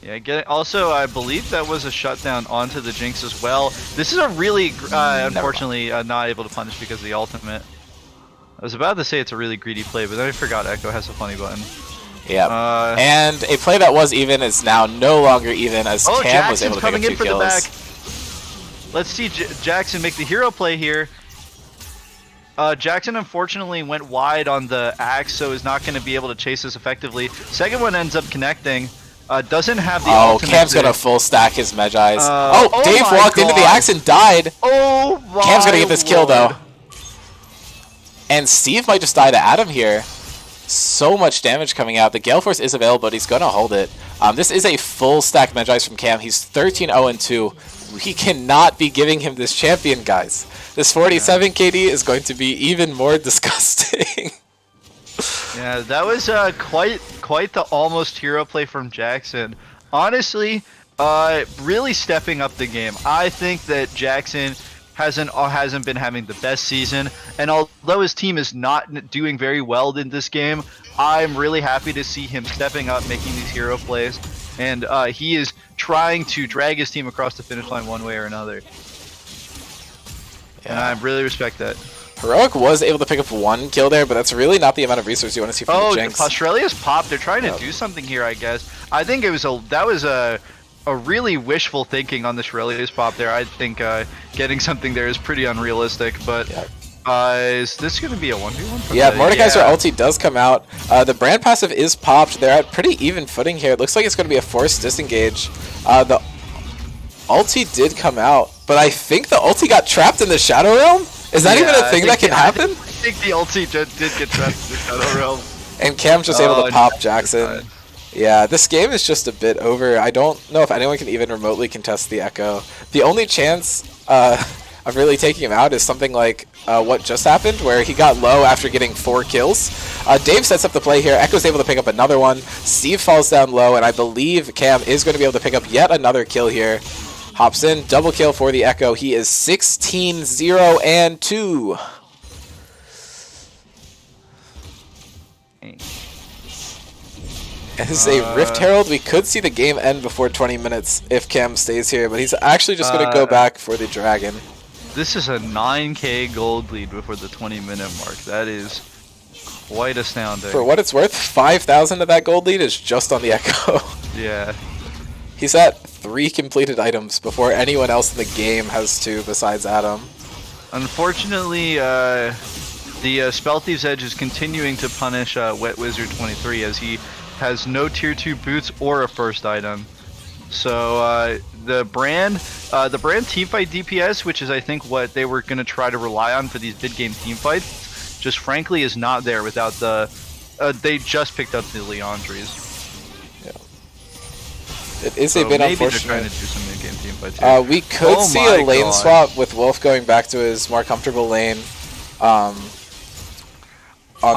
Yeah, also, I believe that was a shutdown onto the Jinx as well. This is a really, unfortunately, not able to punish because of the ultimate. I was about to say it's a really greedy play, but then I forgot Echo has a funny button. Yeah, and a play that was even is now no longer even, as Cam was able to pick up 2 kills. Let's see Jackson make the hero play here. Jackson unfortunately went wide on the axe, so is not going to be able to chase this effectively. Second one ends up connecting. Doesn't have the ultimate. Cam's going to full stack his Medjai's. Dave walked into the axe and died. Oh my Cam's going to get this kill, though. And Steve might just die to Adam here. So much damage coming out. The Gale Force is available, but he's going to hold it. This is a full stack Medjai's from Cam. He's 13-0-2. We cannot be giving him this champion, guys. This 47 KD is going to be even more disgusting. Yeah, that was quite the almost hero play from Jackson. Honestly, really stepping up the game. I think that Jackson hasn't been having the best season, and although his team is not doing very well in this game, I'm really happy to see him stepping up, making these hero plays, and he is trying to drag his team across the finish line one way or another. Yeah. And I really respect that. Heroic was able to pick up 1 kill there, but that's really not the amount of resources you want to see from the Jinx. Australia's popped. They're trying to do something here, I guess. I think that was a really wishful thinking on the Shirelia's pop there. I think getting something there is pretty unrealistic, but is this going to be a 1v1? Yeah, Mordekaiser ulti does come out. The brand passive is popped. They're at pretty even footing here. It looks like it's going to be a forced disengage. The ulti did come out, but I think the ulti got trapped in the Shadow Realm? Is that even a thing that can happen? I think the ulti did get trapped in the Shadow Realm. And Cam's just able to pop Jackson. Yeah, this game is just a bit over. I don't know if anyone can even remotely contest the Echo. The only chance of really taking him out is something like what just happened, where he got low after getting 4 kills. Dave sets up the play here. Echo's able to pick up another one. Steve falls down low, and I believe Cam is going to be able to pick up yet another kill here. Hops in, double kill for the Echo. He is 16-0-2. As a Rift Herald, we could see the game end before 20 minutes if Cam stays here, but he's actually just going to go back for the Dragon. This is a 9k gold lead before the 20-minute mark. That is quite astounding. For what it's worth, 5,000 of that gold lead is just on the Echo. Yeah. He's at 3 completed items before anyone else in the game has 2 besides Adam. Unfortunately, the Spell Thieves Edge is continuing to punish Wet Wizard 23 as he has no tier 2 boots or a first item. So the brand teamfight DPS, which is I think what they were going to try to rely on for these mid-game teamfights, just frankly is not there without the they just picked up the Leandries. It is so a bit maybe unfortunate. They're trying to do some mid-game teamfights here. We could see a lane swap with Wolf going back to his more comfortable lane on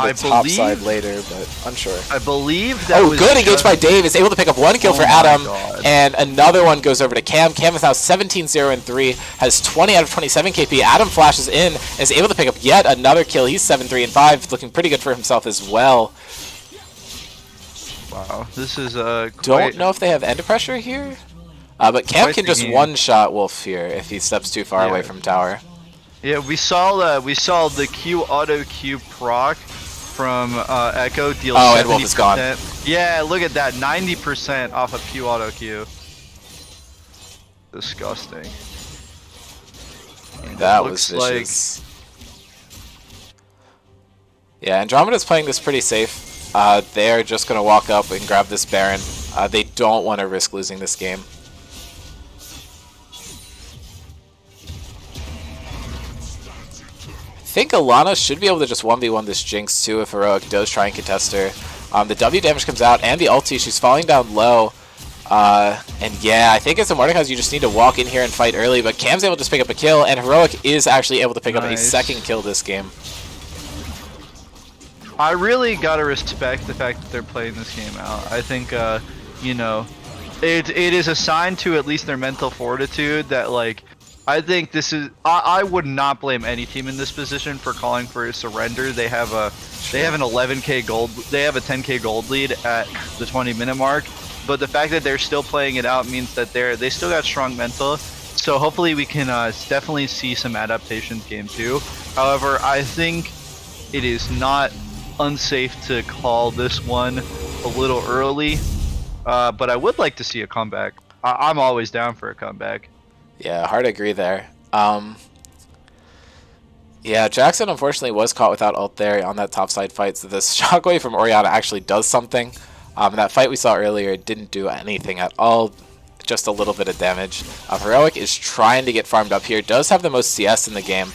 the top side later, but unsure. I believe that was good engage by Dave. Is able to pick up 1 kill for Adam, and another one goes over to Cam. Cam is now 17-0-3, has 20 out of 27 KP. Adam flashes in, and is able to pick up yet another kill. He's 7-3-5, looking pretty good for himself as well. Wow, this is don't know if they have end pressure here, but Cam can just one-shot Wolf here if he steps too far away from tower. Yeah, we saw the Q auto Q proc from Echo deal. Oh, and Wolf is gone. Yeah, look at that, 90% off of Q auto Q. Disgusting. And that was vicious. Yeah, Andromeda's playing this pretty safe. They're just going to walk up and grab this Baron. They don't want to risk losing this game. I think Alana should be able to just 1v1 this Jinx too if Heroic does try and contest her. The W damage comes out and the ulti. She's falling down low. And yeah, I think as a Mordekaiser you just need to walk in here and fight early, but Cam's able to just pick up a kill, and Heroic is actually able to pick up a second kill this game. I really gotta respect the fact that they're playing this game out. I think, you know, it is a sign to at least their mental fortitude that, like, I think this is. I would not blame any team in this position for calling for a surrender. They have an 11k gold. They have a 10k gold lead at the 20-minute mark. But the fact that they're still playing it out means that they still got strong mental. So hopefully we can definitely see some adaptations game 2. However, I think it is not unsafe to call this one a little early. But I would like to see a comeback. I'm always down for a comeback. Yeah, hard to agree there. Yeah, Jackson unfortunately was caught without ult there on that topside fight, so this shockwave from Orianna actually does something. That fight we saw earlier didn't do anything at all, just a little bit of damage. Heroic is trying to get farmed up here, does have the most CS in the game,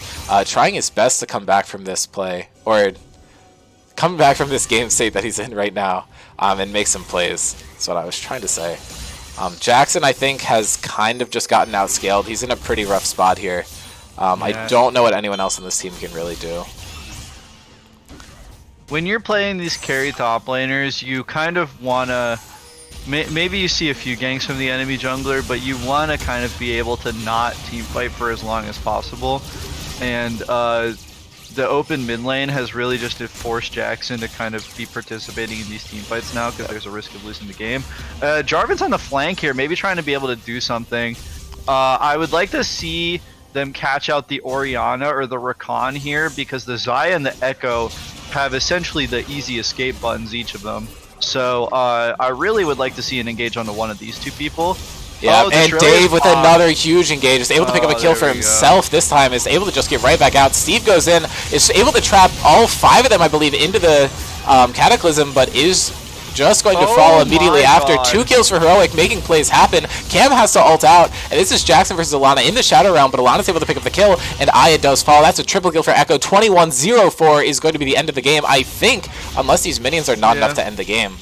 trying his best to come back from this play, or come back from this game state that he's in right now, and make some plays. That's what I was trying to say. Jackson, I think, has kind of just gotten outscaled. He's in a pretty rough spot here. I don't know what anyone else on this team can really do. When you're playing these carry top laners, you kind of want to... Maybe you see a few ganks from the enemy jungler, but you want to kind of be able to not team fight for as long as possible. And the open mid lane has really just forced Jackson to kind of be participating in these team fights now because there's a risk of losing the game. Jarvan's on the flank here, maybe trying to be able to do something. I would like to see them catch out the Orianna or the Rakan here because the Xayah and the Echo have essentially the easy escape buttons, each of them. So I really would like to see an engage onto one of these two people. Yeah, and Dave with another huge engage is able to pick up a kill for himself this time, is able to just get right back out. Steve goes in, is able to trap all 5 of them, I believe, into the Cataclysm, but is just going to fall immediately after. 2 kills for Heroic, making plays happen. Cam has to ult out, and this is Jackson versus Alana in the Shadow Realm, but Alana's able to pick up the kill, and Aya does fall. That's a triple kill for Echo. 21-0-4 is going to be the end of the game, I think, unless these minions are not enough to end the game.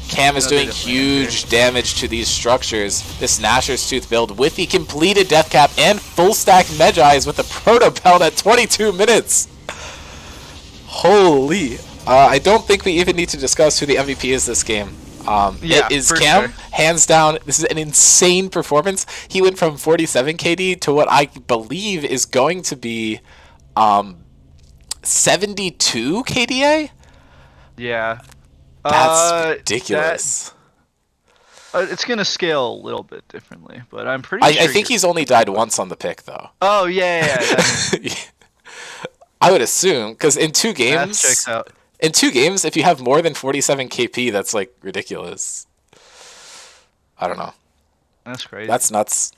Cam is No, they doing definitely injured. huge damage to these structures. This Gnasher's Tooth build with the completed Death Cap and full stack Medjai's with the Proto Pelt at 22 minutes. Holy. I don't think we even need to discuss who the MVP is this game. Yeah, It is for Cam, sure. hands down. This is an insane performance. He went from 47 KD to what I believe is going to be 72 KDA. Yeah. That's That ridiculous. it's gonna scale a little bit differently, but I'm pretty I sure think you're he's only pretty died close. once on the pick, though. Oh yeah, that makes I would assume, because math checks out. in 2 games, if you have more than 47 KP, that's like ridiculous. I don't know. That's crazy. That's nuts.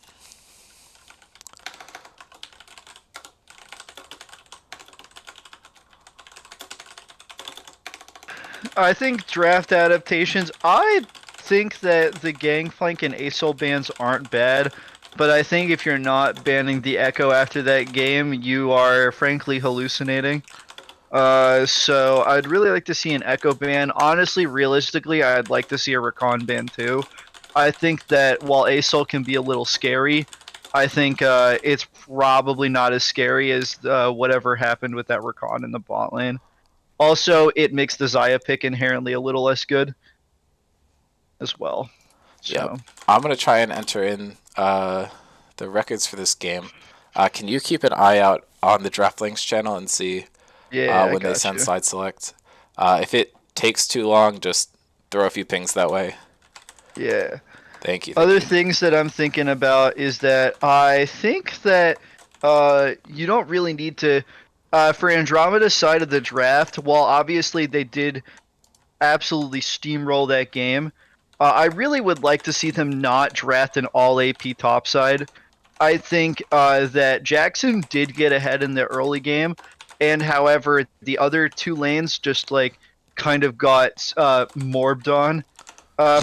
I think draft adaptations. I think that the Gangplank and ASOL bans aren't bad, but I think if you're not banning the Echo after that game, you are frankly hallucinating. So I'd really like to see an Echo ban. Honestly, realistically, I'd like to see a Recon ban too. I think that while ASOL can be a little scary, I think it's probably not as scary as whatever happened with that Recon in the bot lane. Also, it makes the Xayah pick inherently a little less good as well. Yep. So I'm going to try and enter in the records for this game. Can you keep an eye out on the Draft Links channel and see yeah, I when they got send you. side select? If it takes too long, just throw a few pings that way. Yeah. Thank you. Thank Other you. things that I'm thinking about is that I think that you don't really need to for Andromeda's side of the draft. While obviously they did absolutely steamroll that game, I really would like to see them not draft an all AP topside. I think that Jackson did get ahead in the early game, and however, the other two lanes just like kind of got morbed on,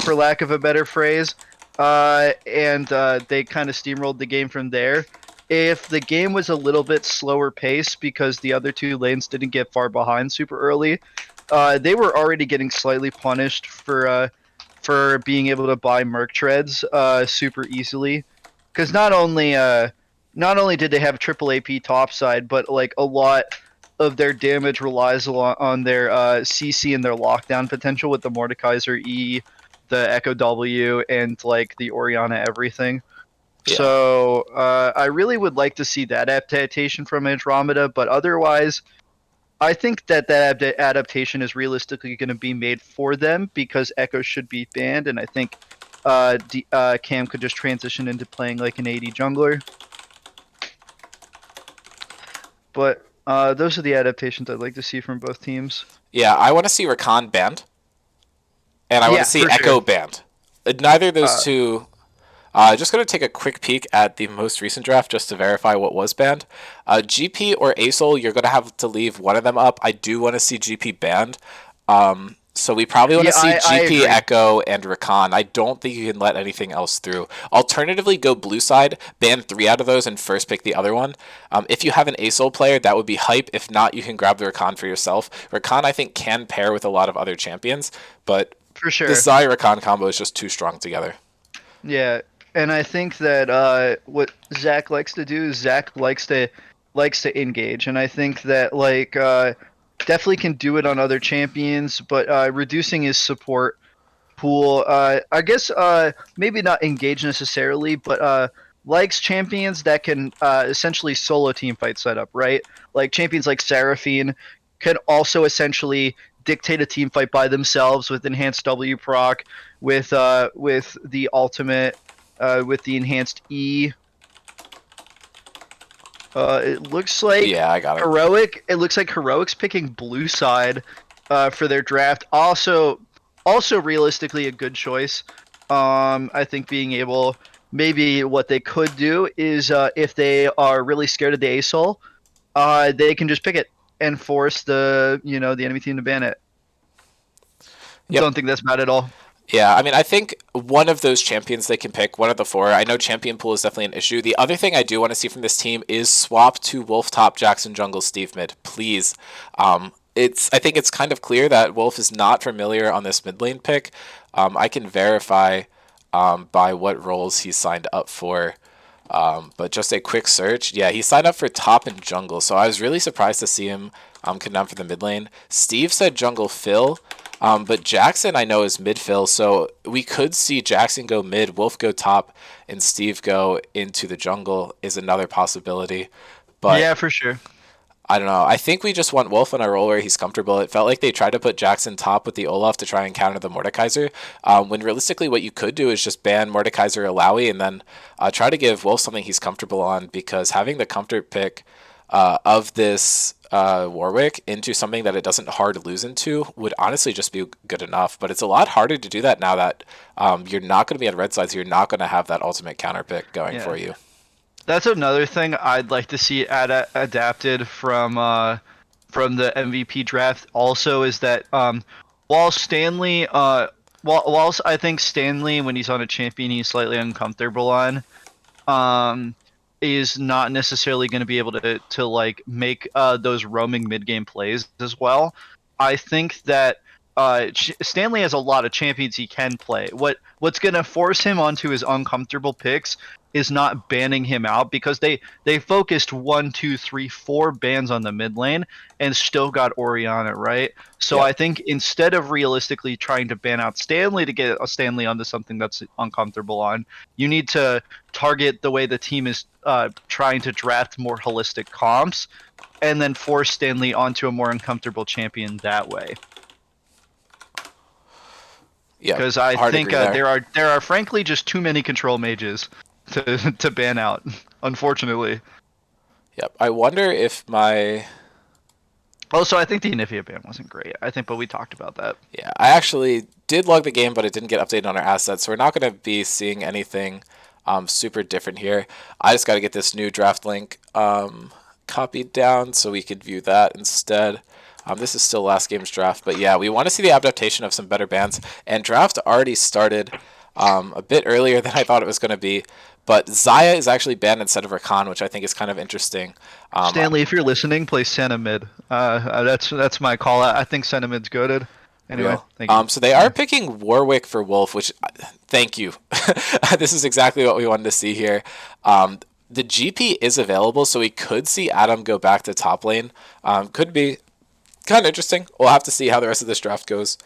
for lack of a better phrase, and they kind of steamrolled the game from there. If the game was a little bit slower pace because the other two lanes didn't get far behind super early, they were already getting slightly punished for being able to buy Merc treads super easily. Because not only did they have triple AP topside, but like a lot of their damage relies on their CC and their lockdown potential with the Mordekaiser E, the Echo W, and like the Oriana everything. Yeah. So I really would like to see that adaptation from Andromeda, but otherwise, I think that adaptation is realistically going to be made for them because Echo should be banned, and I think Cam could just transition into playing like an AD jungler. But those are the adaptations I'd like to see from both teams. Yeah, I want to see Rakan banned, and I want to Yeah, see for sure. Echo banned. Neither of those Uh, two. Just going to take a quick peek at the most recent draft just to verify what was banned. GP or ASOL, you're going to have to leave one of them up. I do want to see GP banned. So we probably want to yeah, see I GP, agree. Echo, and Rakan. I don't think you can let anything else through. Alternatively, go blue side, ban 3 out of those, and first pick the other one. If you have an ASOL player, that would be hype. If not, you can grab the Rakan for yourself. Rakan, I think, can pair with a lot of other champions, but For the sure. Xayah Rakan combo is just too strong together. Yeah, and I think that what Zach likes to do is Zach likes to engage, and I think that like definitely can do it on other champions, but reducing his support pool, I guess maybe not engage necessarily, but likes champions that can essentially solo team fight setup, right? Like champions like Seraphine can also essentially dictate a team fight by themselves with enhanced W proc, with the ultimate, with the enhanced E. It looks like Yeah, I got it. heroic. It looks like heroics picking blue side for their draft. Also realistically a good choice. I think being able, maybe what they could do is if they are really scared of the ASOL, they can just pick it and force the enemy team to ban it. Yep. Don't think that's bad at all. Yeah, I mean, I think one of those champions they can pick, one of the four. I know champion pool is definitely an issue. The other thing I do want to see from this team is swap to Wolf top, Jackson jungle, Steve mid, please. I think it's kind of clear that Wolf is not familiar on this mid lane pick. I can verify by what roles he signed up for. But just a quick search. Yeah, he signed up for top and jungle, so I was really surprised to see him come down for the mid lane. Steve said jungle fill, but Jackson I know is mid fill, so we could see Jackson go mid, Wolf go top, and Steve go into the jungle is another possibility. But Yeah, for sure. I don't know. I think we just want Wolf on a role where he's comfortable. It felt like they tried to put Jackson top with the Olaf to try and counter the Mordekaiser. When realistically, what you could do is just ban Mordekaiser Alawi and then try to give Wolf something he's comfortable on, because having the comfort pick of this Warwick into something that it doesn't hard lose into would honestly just be good enough. But it's a lot harder to do that now that you're not going to be on red side, so you're not going to have that ultimate counter pick going Yeah. for you. That's another thing I'd like to see adapted from the MVP draft. Also, is that while Stanley, whilst I think Stanley, when he's on a champion, he's slightly uncomfortable on, um, is not necessarily going to be able to like make those roaming mid game plays as well. I think that Stanley has a lot of champions he can play. What's going to force him onto his uncomfortable picks is not banning him out, because they focused 1, 2, 3, 4 bans on the mid lane and still got Orianna, right? So Yep. I think instead of realistically trying to ban out Stanley to get a Stanley onto something that's uncomfortable on, you need to target the way the team is trying to draft more holistic comps, and then force Stanley onto a more uncomfortable champion that way. Yeah, Because I hard think agree there. there are frankly just too many control mages to ban out, unfortunately. Yep. I wonder if my Also, I think the Anivia ban wasn't great. I think, but we talked about that. Yeah, I actually did log the game, but it didn't get updated on our assets, so we're not going to be seeing anything super different here. I just got to get this new draft link copied down so we could view that instead. This is still last game's draft, but yeah, we want to see the adaptation of some better bans, and draft already started a bit earlier than I thought it was going to be. But Zaya is actually banned instead of Rakan, which I think is kind of interesting. Stanley, if you're listening, play Santa mid. That's my call. I think Santa mid's goaded. Anyway, Real. thank you. So they are picking Warwick for Wolf, which thank you. This is exactly what we wanted to see here. The GP is available, so we could see Adam go back to top lane. Could be kind of interesting. We'll have to see how the rest of this draft goes.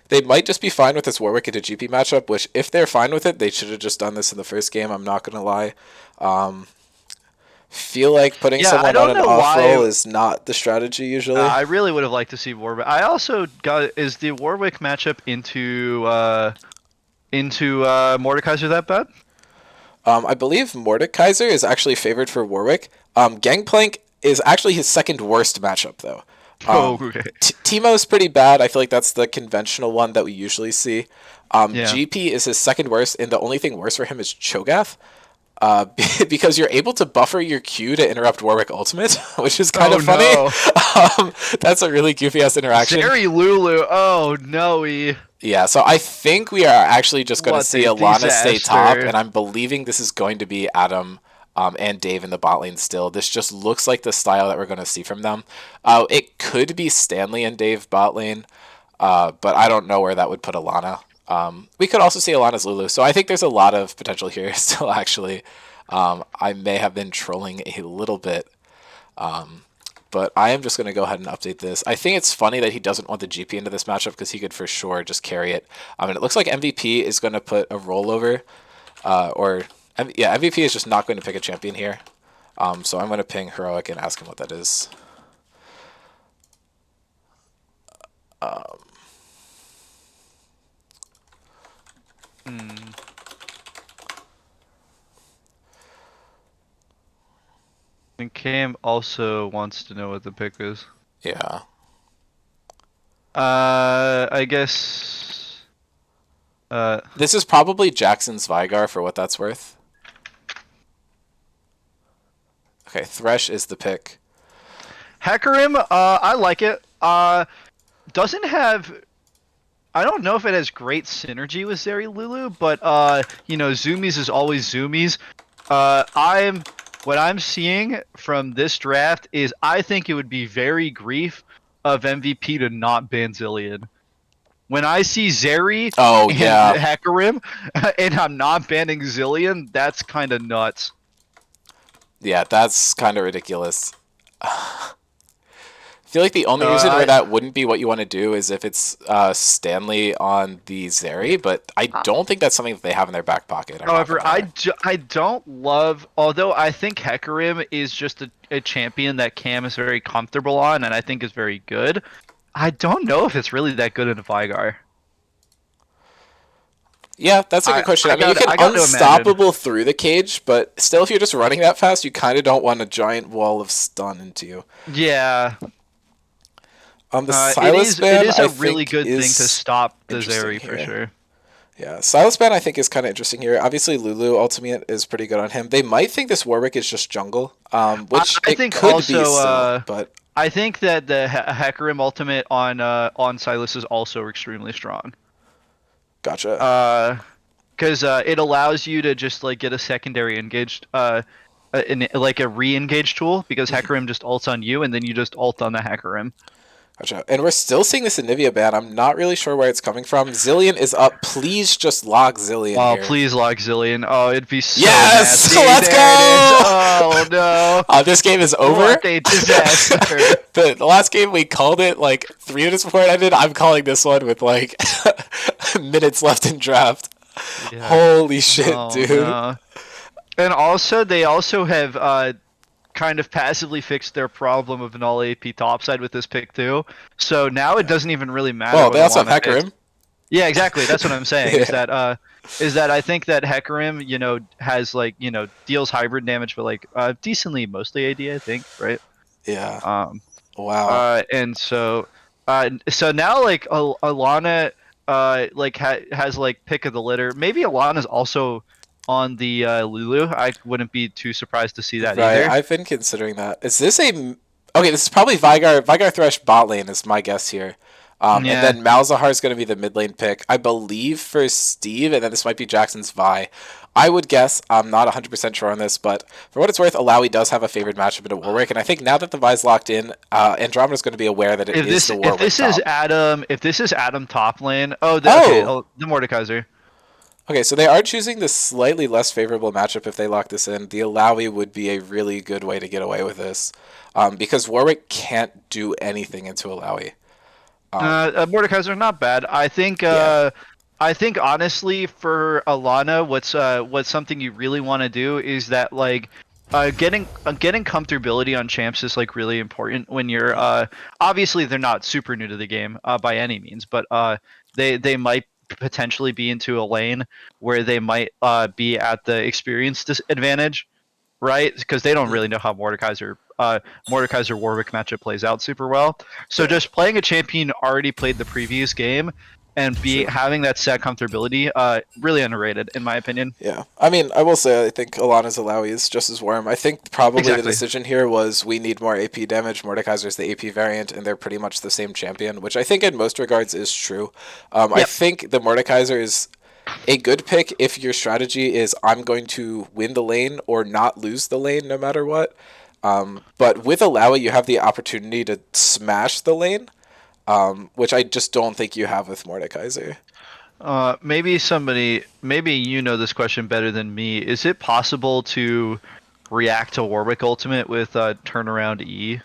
They might just be fine with this Warwick into GP matchup, which if they're fine with it, they should have just done this in the first game. I'm not going to lie. Feel like putting Yeah, I someone don't on an know off why- roll is not the strategy usually. I really would have liked to see Warwick. I also got is the Warwick matchup into Mordekaiser that bad? I believe Mordekaiser is actually favored for Warwick. Gangplank is actually his second worst matchup, though. Okay. Teemo's pretty bad. I feel like that's the conventional one that we usually see. Yeah. GP is his second worst, and the only thing worse for him is Cho'Gath. Because you're able to buffer your Q to interrupt Warwick ultimate, which is kind of funny. No. That's a really goofy ass interaction. Zeri Lulu. Oh no. Yeah, so I think we are actually just going to What see a Alana stay top, disaster. and I'm believing this is going to be Adam and Dave in the bot lane still. This just looks like the style that we're going to see from them. It could be Stanley and Dave bot lane, but I don't know where that would put Alana. We could also see Alana's Lulu, so I think there's a lot of potential here still, actually. I may have been trolling a little bit, but I am just going to go ahead and update this. I think it's funny that he doesn't want the GP into this matchup because he could for sure just carry it. And it looks like MVP is going to put a rollover, MVP is just not going to pick a champion here. So I'm going to ping Heroic and ask him what that is. And Cam also wants to know what the pick is. Yeah. I guess. This is probably Jackson's Vigar for what that's worth. Okay, Thresh is the pick. Hecarim, I like it. Doesn't have. I don't know if it has great synergy with Zeri Lulu, but Zoomies is always Zoomies. What I'm seeing from this draft is I think it would be very grief of MVP to not ban Zillion. When I see Zeri Oh and yeah, Hecarim, and I'm not banning Zillion, that's kind of nuts. yeah, that's kind of ridiculous. I feel like the only reason where Uh, that wouldn't be what you want to do is if it's Stanley on the Zeri, but I I, don't think that's something that they have in their back pocket. I'm not However, gonna lie. I don't love, although I think Hecarim is just a champion that Cam is very comfortable on, and I think is very good. I don't know if it's really that good in Vigar. Yeah, that's a good question. I mean, you can I got to imagine. unstoppable through the cage, but still, if you're just running that fast, you kind of don't want a giant wall of stun into you. Yeah, The it Silas is ban, a I really think, good thing to is stop the interesting Zeri for here. sure. Yeah, Silas ban, I think, is kind of interesting here. Obviously, Lulu Ultimate is pretty good on him. They might think this Warwick is just jungle, which I it think could be also still, but I think that the Hecarim ultimate on Silas is also extremely strong. gotcha. Because it allows you to just like get a secondary engaged like a re-engage tool because Hecarim just ults on you and then you just ult on the Hecarim. Gotcha. And we're still seeing this Anivia ban. I'm not really sure where it's coming from. Zillion is up. Please just log Zillion Oh, here. please lock Zillion. Oh, it'd be so Yes! nasty. Let's There it is. go! Oh no. This game is over. What a disaster. The last game we called it like 3 minutes before it ended. I'm calling this one with like minutes left in draft. Yeah. Holy shit, Oh dude. no. And also they also have kind of passively fixed their problem of an all AP topside with this pick too. So now it Yeah. doesn't even really matter Well, what they also have Alana picks. Hecarim. Yeah, exactly. That's what I'm saying. Yeah. Is that I think that Hecarim, has like, deals hybrid damage, but like decently mostly AD, I think, right? Yeah. Um, Wow. and so now like Alana, like has like pick of the litter. Maybe Alana's also on the Lulu. I wouldn't be too surprised to see that Right. either. I've been considering that. Is this a okay? This is probably Vigar Thresh bot lane is my guess here. And Yeah. then Malzahar is going to be the mid lane pick, I believe, for Steve, and then this might be Jackson's Vi. I would guess. I'm not 100% sure on this, but for what it's worth, Alawi does have a favored matchup in Warwick, and I think now that the Vi's locked in, Andromeda's going to be aware that it is the Warwick top. If this is Adam top lane. Oh! The Mordekaiser. Okay, so they are choosing the slightly less favorable matchup if they lock this in. The Alawi would be a really good way to get away with this, because Warwick can't do anything into Alawi. Mordekaiser not bad. Yeah. I think honestly for Alana, what's something you really want to do is that like getting comfortability on champs is like really important when you're obviously they're not super new to the game by any means, but they might potentially be into a lane where they might be at the experience disadvantage, right? Because they don't really know how Mordekaiser Warwick matchup plays out super well. So Yeah, just playing a champion already played the previous game and be true. having that set comfortability, really underrated in my opinion. Yeah, I mean, I will say I think Alana's Alawi is just as warm. I think probably the Exactly. decision here was we need more AP damage. Mordekaiser's the AP variant, and they're pretty much the same champion, which I think in most regards is true. I Yep. think the Mordekaiser is a good pick if your strategy is I'm going to win the lane or not lose the lane no matter what. But with Alawi, you have the opportunity to smash the lane, which I just don't think you have with Mordekaiser. Maybe you know this question better than me. Is it possible to react to Warwick Ultimate with turnaround E?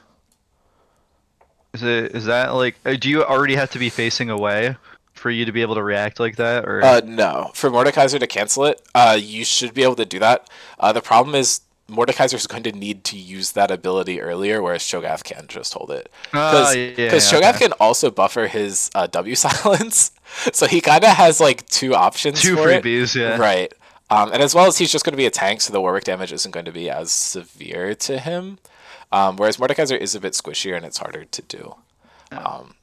Is that like do you already have to be facing away for you to be able to react like that or? No. For Mordekaiser to cancel it, you should be able to do that. The problem is Mordekaiser is going to need to use that ability earlier, whereas Cho'Gath can just hold it. Oh Because yeah, Cho'Gath okay. can also buffer his W silence, so he kind of has like two options Two for it. freebies, yeah. Right. And as well as he's just going to be a tank, so the Warwick damage isn't going to be as severe to him. Whereas Mordekaiser is a bit squishier and it's harder to do. Yeah. Um,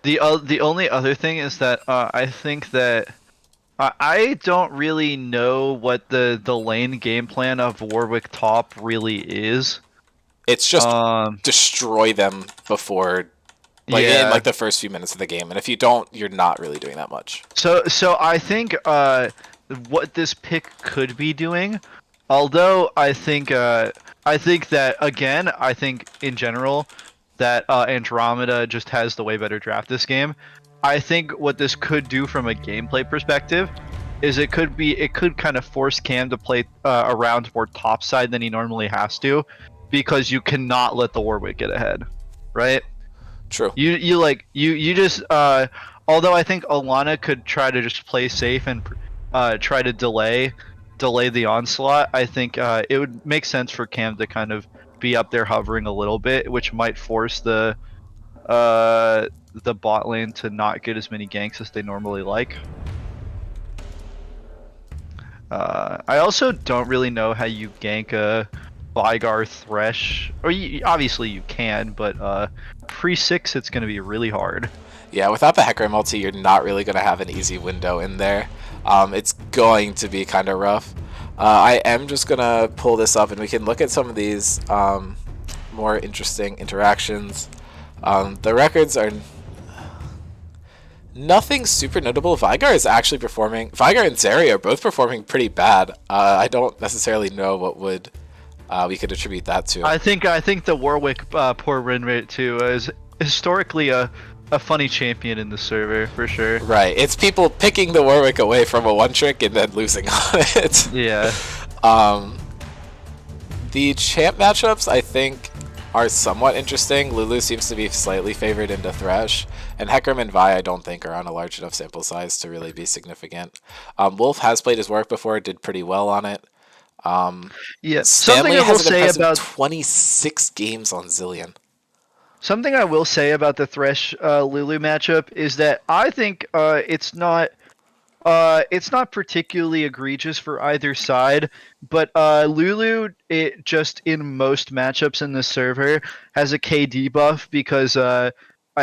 The only other thing is that I think that I don't really know what the lane game plan of Warwick top really is. it's just Um, destroy them before like in yeah. like the first few minutes of the game, and if you don't, you're not really doing that much. So I think what this pick could be doing, although I think that again, I think in general that Andromeda just has the way better draft this game. I think what this could do from a gameplay perspective is it could kind of force Cam to play around more topside than he normally has to, because you cannot let the Warwick get ahead, right? True. You just although I think Alana could try to just play safe and try to delay the onslaught. I think it would make sense for Cam to kind of be up there hovering a little bit, which might force the bot lane to not get as many ganks as they normally like. I also don't really know how you gank a Vigar Thresh, or obviously you can, but pre-6 it's going to be really hard. Yeah, without the Hecarim ulti, you're not really going to have an easy window in there. It's going to be kind of rough. I am just going to pull this up and we can look at some of these more interesting interactions. The records are nothing super notable. Vigar is actually performing. Vigar and Zeri are both performing pretty bad. I don't necessarily know what would we could attribute that to. I think the Warwick poor win rate too is historically a funny champion in the server for sure. Right, it's people picking the Warwick away from a one trick and then losing on it. Yeah. The champ matchups I think are somewhat interesting. Lulu seems to be slightly favored into Thresh, and Hecarim and Vi I don't think are on a large enough sample size to really be significant. Wolf has played his work before, did pretty well on it. Yeah. Stanley has an impressive 26 games on Zillion. Something I will say about the Thresh Lulu matchup is that I think it's not particularly egregious for either side, but Lulu, it just in most matchups in the server has a KD buff because I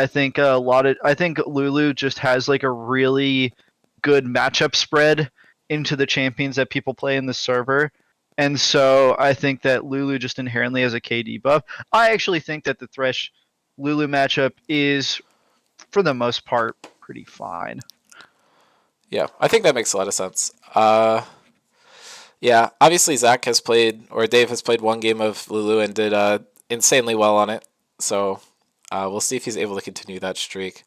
think Lulu just has like a really good matchup spread into the champions that people play in the server. And so I think that Lulu just inherently has a KD buff. I actually think that the Thresh Lulu matchup is, for the most part, pretty fine. Yeah, I think that makes a lot of sense. Yeah, obviously Zach has played, or Dave has played one game of Lulu and did insanely well on it. So we'll see if he's able to continue that streak.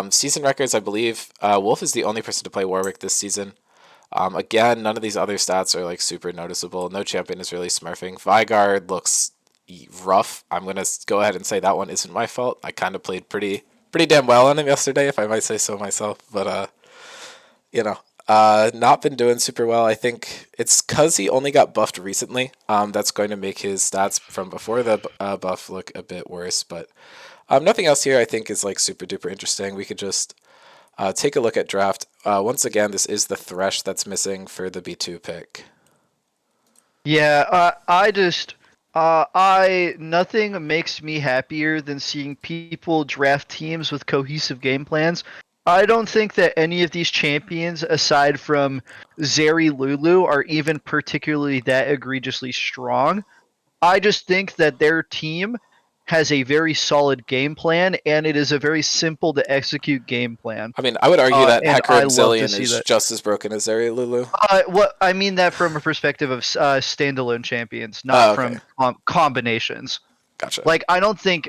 Season records, I believe Wolf is the only person to play Warwick this season. Again, none of these other stats are like super noticeable. No champion is really smurfing. Vigar looks rough. I'm gonna go ahead and say that one isn't my fault. I kind of played pretty damn well on him yesterday, if I might say so myself. But not been doing super well. I think it's because he only got buffed recently. That's going to make his stats from before the buff look a bit worse. But nothing else here I think is like super duper interesting. We could just take a look at draft. Once again, this is the Thresh that's missing for the B2 pick. Yeah, nothing makes me happier than seeing people draft teams with cohesive game plans. I don't think that any of these champions, aside from Zeri Lulu, are even particularly that egregiously strong. I just think that their team has a very solid game plan, and it is a very simple to execute game plan. I mean, I would argue that And I Hecarim love to Zillion see is that. just as broken as Zeri Lulu. What I mean that from a perspective of standalone champions, not okay. from combinations. Gotcha. Like I don't think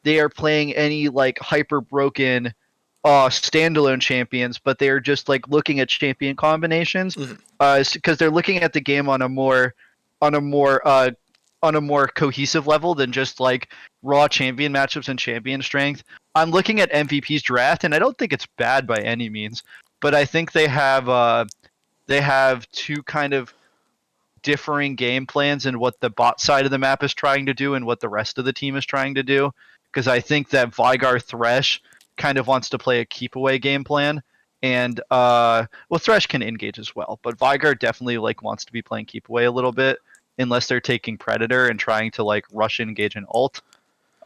they are playing any like hyper broken standalone champions, but they're just like looking at champion combinations because they're looking at the game on a more cohesive level than just like raw champion matchups and champion strength. I'm looking at MVP's draft, and I don't think it's bad by any means, but I think they have two kind of differing game plans in what the bot side of the map is trying to do and what the rest of the team is trying to do. Because I think that Vigar Thresh kind of wants to play a keep away game plan, and Thresh can engage as well, but Vigar definitely like wants to be playing keep away a little bit, unless they're taking Predator and trying to like rush engage an ult.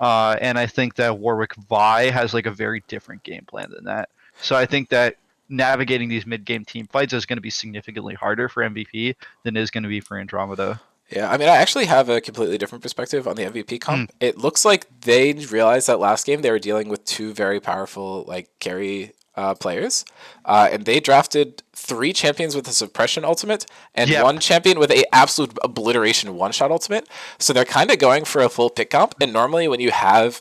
And I think that Warwick Vi has like a very different game plan than that. So I think that navigating these mid-game team fights is going to be significantly harder for MVP than it is going to be for Andromeda. Yeah, I mean, I actually have a completely different perspective on the MVP comp. It looks like they realized that last game they were dealing with two very powerful like carry players, and they drafted 3 champions with a suppression ultimate and 1 champion with a absolute obliteration one-shot ultimate. So they're kind of going for a full pick comp. And normally when you have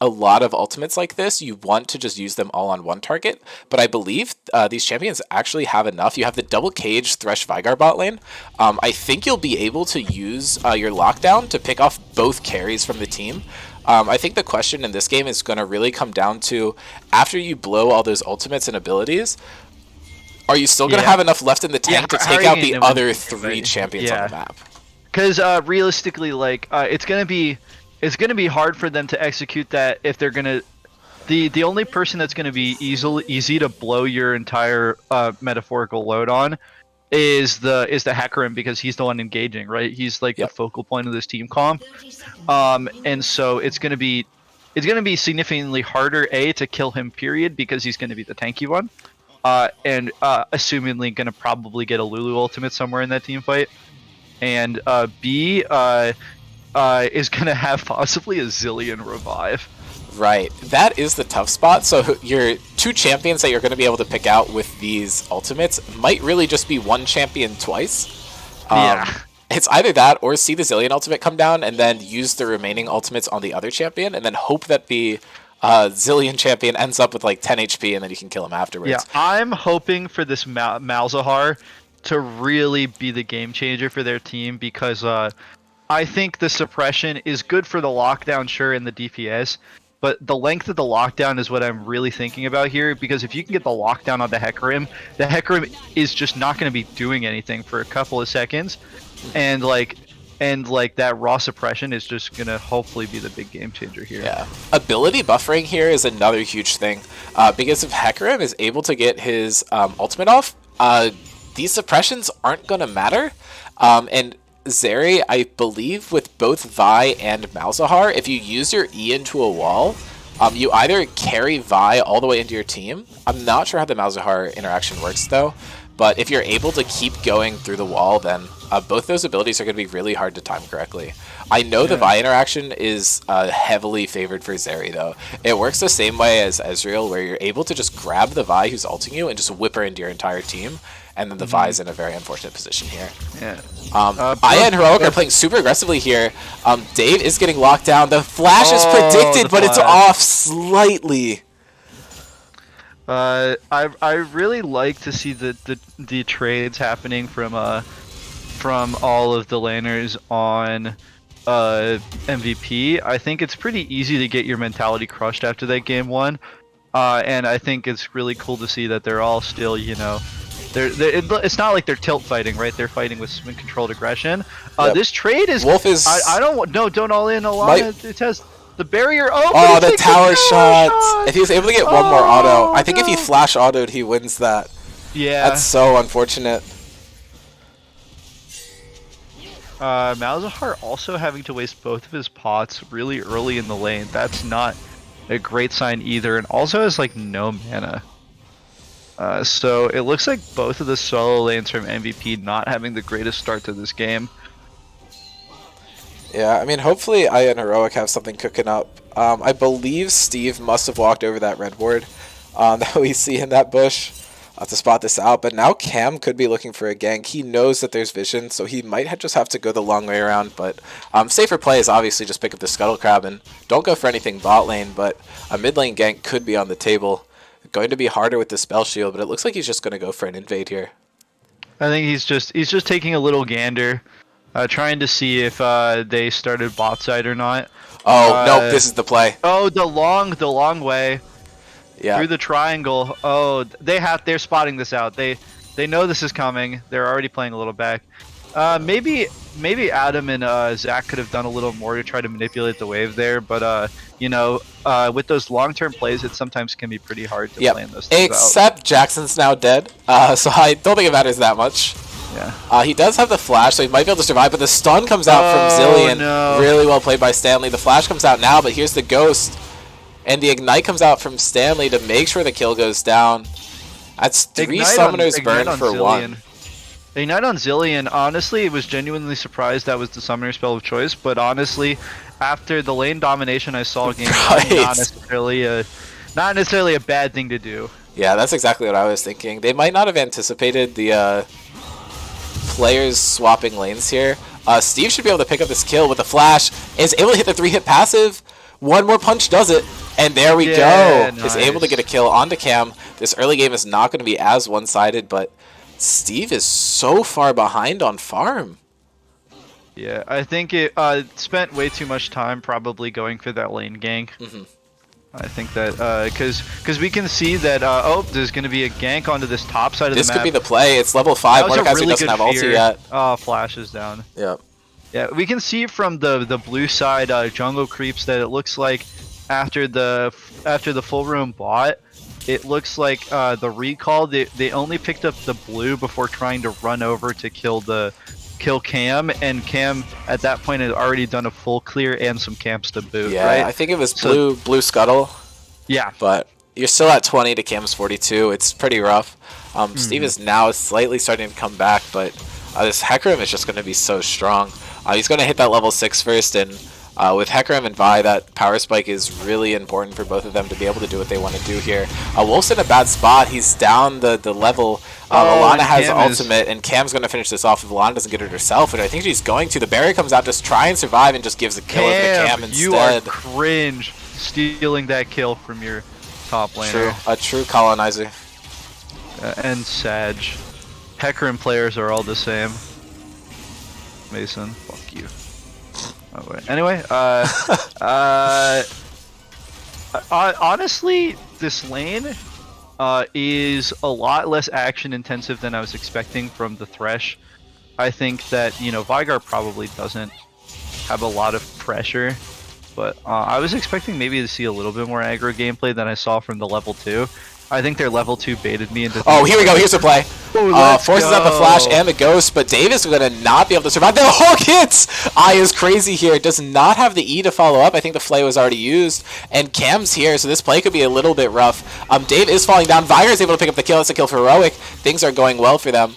a lot of ultimates like this, you want to just use them all on one target. But I believe these champions actually have enough. You have the double cage Thresh Vigar bot lane. I think you'll be able to use your lockdown to pick off both carries from the team. I think the question in this game is going to really come down to, after you blow all those ultimates and abilities, are you still going to have enough left in the tank to take out the other 3 champions on the map? Because realistically, like it's gonna be hard for them to execute that if they're gonna. The only person that's gonna be easy to blow your entire metaphorical load on is the Hecarim, because he's the one engaging, right? He's like the focal point of this team comp, and so it's gonna be significantly harder to kill him, period, because he's gonna be the tanky one, and assumingly gonna probably get a Lulu ultimate somewhere in that team fight. And B is going to have possibly a zillion revive. Right. That is the tough spot. So your 2 champions that you're going to be able to pick out with these ultimates might really just be one champion twice. It's either that or see the zillion ultimate come down and then use the remaining ultimates on the other champion and then hope that the zillion champion ends up with like 10 HP and then you can kill him afterwards. Yeah, I'm hoping for this Malzahar to really be the game changer for their team, because I think the suppression is good for the lockdown, sure, and the DPS, but the length of the lockdown is what I'm really thinking about here, because if you can get the lockdown on the Hecarim is just not going to be doing anything for a couple of seconds, and that raw suppression is just going to hopefully be the big game changer here. Yeah. Ability buffering here is another huge thing, because if Hecarim is able to get his ultimate off, these suppressions aren't going to matter. And Zeri, I believe with both Vi and Malzahar, if you use your E into a wall, you either carry Vi all the way into your team. I'm not sure how the Malzahar interaction works though, but if you're able to keep going through the wall, then both those abilities are going to be really hard to time correctly. I know the Vi interaction is heavily favored for Zeri though. It works the same way as Ezreal, where you're able to just grab the Vi who's ulting you and just whip her into your entire team. And then the Vi is in a very unfortunate position here. Yeah. Aya and Heroic are playing super aggressively here. Dave is getting locked down. The flash is predicted, but it's off slightly. I really like to see the trades happening from all of the laners on MVP. I think it's pretty easy to get your mentality crushed after that game 1, and I think it's really cool to see that they're all still, you know. It's not like they're tilt fighting, right? They're fighting with some controlled aggression. This trade is... Wolf is... don't all in a lot. It has the barrier... Oh, the tower shot! If he was able to get one more auto... I think if he flash autoed, he wins that. Yeah. That's so unfortunate. Malzahar also having to waste both of his pots really early in the lane. That's not a great sign either. And also has, like, no mana. So it looks like both of the solo lanes from MVP not having the greatest start to this game. Yeah, I mean, hopefully Aya and Heroic have something cooking up. I believe Steve must have walked over that red ward that we see in that bush to spot this out. But now Cam could be looking for a gank. He knows that there's vision, so he might just have to go the long way around. But safer play is obviously just pick up the Scuttle Crab and don't go for anything bot lane. But a mid lane gank could be on the table. Going to be harder with the spell shield, but it looks like he's just going to go for an invade here. I think he's just taking a little gander, trying to see if they started bot side or not. Oh no, this is the play. Oh, the long way. Yeah. Through the triangle. Oh, they're spotting this out. They know this is coming. They're already playing a little back. Maybe Adam and Zach could have done a little more to try to manipulate the wave there, but you know, with those long-term plays, it sometimes can be pretty hard to plan those things Except Jackson's now dead, so I don't think it matters that much. Yeah. He does have the flash, so he might be able to survive, but the stun comes out from Zillion. No. Really well played by Stanley. The flash comes out now, but here's the ghost. And the ignite comes out from Stanley to make sure the kill goes down. That's 3 summoners burned for Zillion. 1. Ignite on Zillion, honestly, it was genuinely surprised that was the summoner spell of choice, but honestly, after the lane domination I saw game, not necessarily a bad thing to do. Yeah, that's exactly what I was thinking. They might not have anticipated the players swapping lanes here. Steve should be able to pick up this kill with a flash. Is able to hit the 3-hit passive. One more punch does it. And there we Yeah, go. Is able to get a kill onto Cam. This early game is not going to be as one-sided, but Steve is so far behind on farm. Yeah, I think it spent way too much time probably going for that lane gank. I think that because we can see that oh, there's going to be a gank onto this top side of the map. This could be the play. It's level 5. Mordekaiser really doesn't have ulti yet. Oh, flash is down. Yep. Yeah, we can see from the blue side jungle creeps that it looks like after the full room bot, it looks like the recall they only picked up the blue before trying to run over to kill Cam, and Cam at that point had already done a full clear and some camps to boot. Yeah, right? I think it was blue scuttle. Yeah, but you're still at 20 to Cam's 42. It's pretty rough. Steve is now slightly starting to come back, but this Hecarim is just going to be so strong. He's going to hit that level 6 first, and with Hecarim and Vi, that power spike is really important for both of them to be able to do what they want to do here. Wolf's in a bad spot. He's down the level. Alana has ultimate, and Cam's going to finish this off if Alana doesn't get it herself, and I think she's going to. The barrier comes out, just try and survive, and just gives a kill over to Cam instead. You are cringe stealing that kill from your top laner. True, a true colonizer. And Sag. Hecarim players are all the same. Mason, fuck you. Oh, wait. Anyway, honestly, this lane is a lot less action intensive than I was expecting from the Thresh. I think that, you know, Veigar probably doesn't have a lot of pressure, but I was expecting maybe to see a little bit more aggro gameplay than I saw from the level 2. I think their level 2 baited me into... Oh, here we go. Here's the play. Forces out the flash and the ghost, but Davis is going to not be able to survive. The hook hits! Is crazy here. Does not have the E to follow up. I think the flay was already used. And Cam's here, so this play could be a little bit rough. Dave is falling down. Veigar is able to pick up the kill. It's a kill for Heroic. Things are going well for them.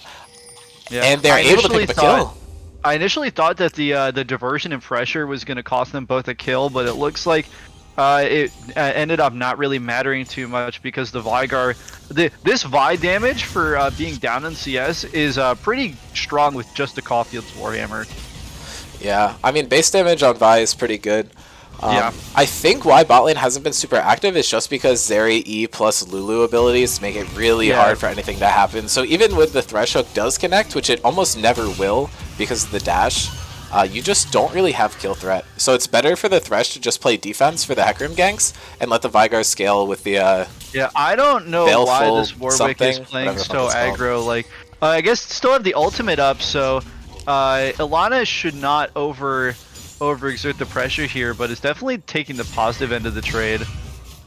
Yeah. And they're able to pick up a kill. I initially thought that the diversion and pressure was going to cost them both a kill, but it looks like it ended up not really mattering too much because the Veigar, this Vi damage for being down in CS is pretty strong with just the Caulfield's Warhammer. Yeah, I mean base damage on Vi is pretty good. Yeah. I think why bot lane hasn't been super active is just because Zeri E plus Lulu abilities make it really hard for anything to happen. So even with the Thresh hook does connect, which it almost never will because of the dash, you just don't really have kill threat. So it's better for the Thresh to just play defense for the Hecarim ganks and let the Veigar scale with the yeah, I don't know why this Warwick is playing so aggro. Like, I guess still have the ultimate up, so Alana should not overexert the pressure here, but it's definitely taking the positive end of the trade.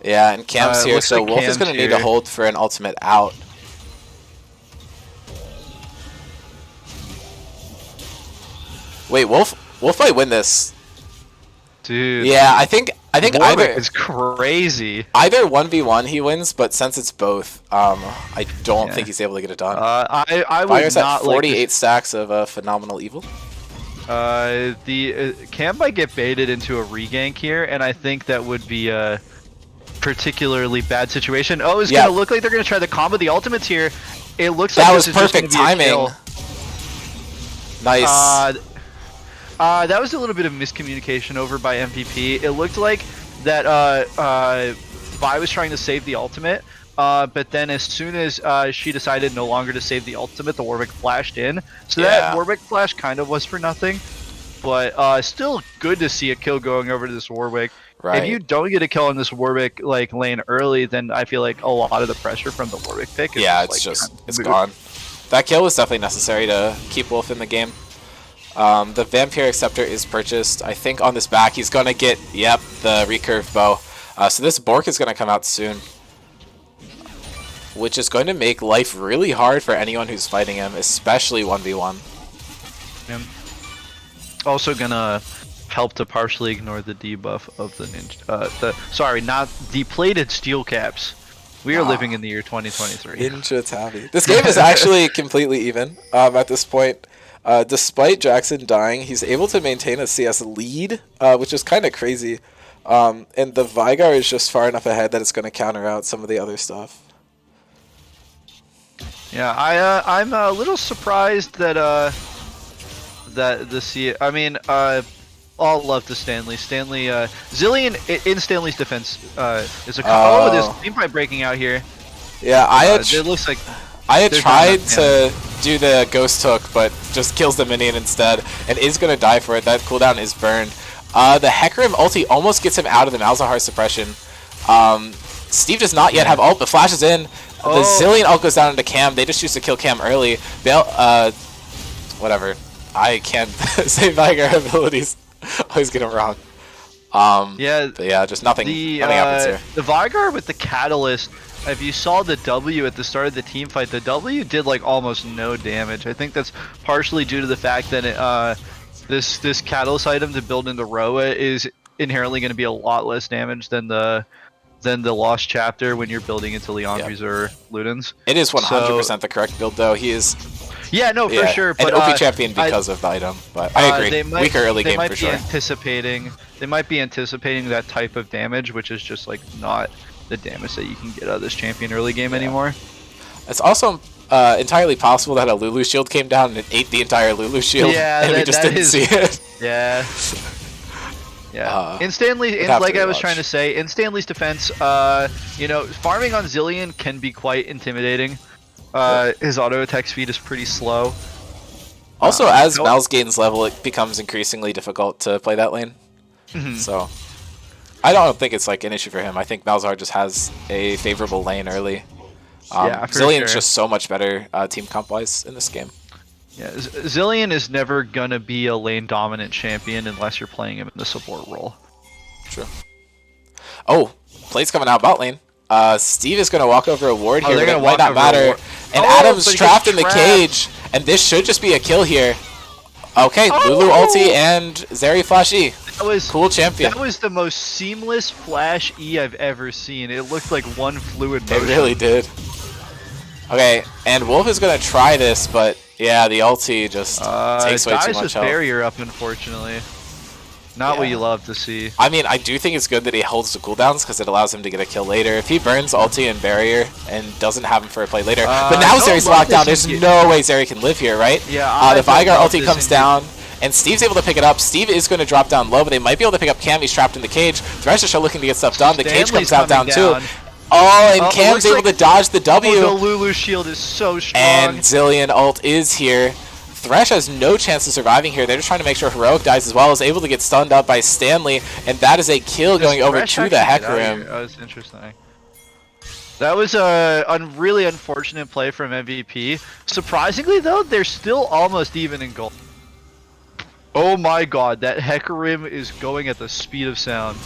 Yeah, and Cam's here, so Wolf is going to need to hold for an ultimate out. Wait, Wolf might win this. Dude. Yeah, I think either it's crazy. Either 1v1 he wins, but since it's both, I don't think he's able to get it done. I would Fire's not at 48 stacks of phenomenal evil. The Cam might get baited into a regank here, and I think that would be a particularly bad situation. Oh, it's gonna look like they're gonna try to combo the ultimates here. It looks like that was perfect timing. Nice. That was a little bit of miscommunication over by MVP. It looked like that Vi was trying to save the ultimate, but then as soon as she decided no longer to save the ultimate, the Warwick flashed in. So that Warwick flash kind of was for nothing, but still good to see a kill going over to this Warwick. Right. If you don't get a kill on this Warwick lane early, then I feel like a lot of the pressure from the Warwick pick is it's gone. That kill was definitely necessary to keep Wolf in the game. The Vampiric Scepter is purchased. I think on this back he's going to get, the recurve bow. So this Bork is going to come out soon, which is going to make life really hard for anyone who's fighting him, especially 1v1. Also going to help to partially ignore the debuff of the ninja. Sorry, not deplated steel caps. We are living in the year 2023. Ninja Tabby. This game is actually completely even at this point. Despite Jackson dying, he's able to maintain a CS lead, which is kind of crazy. And the Veigar is just far enough ahead that it's going to counter out some of the other stuff. Yeah, I'm a little surprised that that the CS. I mean, all love to Stanley. Stanley, Zillion in Stanley's defense is a. Oh, there's team fight breaking out here. Yeah, it looks like I had tried to do the Ghost Hook, but just kills the minion instead, and is going to die for it. That cooldown is burned. The Hecarim ulti almost gets him out of the Malzahar suppression. Steve does not yet have ult, but flashes in. The Zillion ult goes down into Cam. They just choose to kill Cam early. Whatever. I can't say Vigar abilities. Always get them wrong. But yeah, just nothing happens here. The Vigar with the Catalyst, if you saw the W at the start of the team fight, the W did like almost no damage. I think that's partially due to the fact that this Catalyst item to build into Roa is inherently going to be a lot less damage than the Lost Chapter when you're building into Leandries or Ludens. It is 100% the correct build, though. He is... Yeah, no, for sure. But an OP champion because of the item, but I agree. Weaker early game for sure. They might be anticipating that type of damage, which is just like not the damage that you can get out of this champion early game anymore. It's also entirely possible that a Lulu shield came down and it ate the entire Lulu shield, and we just didn't see it. Yeah. Yeah. In like I was trying to say, in Stanley's defense, you know, farming on Zillion can be quite intimidating. His auto attack speed is pretty slow. Also, as Mal's gains level, it becomes increasingly difficult to play that lane. So, I don't think it's like an issue for him. I think Malzahar just has a favorable lane early. Zillion's just so much better team comp-wise in this game. Yeah, Zillion is never gonna be a lane dominant champion unless you're playing him in the support role. True. Oh, plate's coming out bot lane. Steve is gonna walk over a ward here, but it might not matter. And Adam's trapped in the cage, and this should just be a kill here. Okay, Lulu ulti and Zeri flash E. That was cool champion. That was the most seamless flash E I've ever seen. It looked like one fluid motion. It really did. Okay, and Wolf is gonna try this, but yeah, the ulti just takes way too much health. Barrier up, unfortunately. Not what you love to see. I mean, I do think it's good that he holds the cooldowns because it allows him to get a kill later. If he burns ulti and barrier and doesn't have him for a play later, but now Zeri's locked down. There's no way Zeri can live here, right? Yeah. The Vigar ulti comes down, and Steve's able to pick it up. Steve is going to drop down low, but they might be able to pick up Cam. He's trapped in the cage. Thresh are looking to get stuff done. The cage comes out down too. Oh, and Cam's able to dodge the W. The Lulu shield is so strong. And Zillion ult is here. Thresh has no chance of surviving here. They're just trying to make sure Heroic dies as well. Is able to get stunned up by Stanley, and that is a kill going over to the Hecarim. That was interesting. That was a really unfortunate play from MVP. Surprisingly, though, they're still almost even in gold. Oh my god, that Hecarim is going at the speed of sound.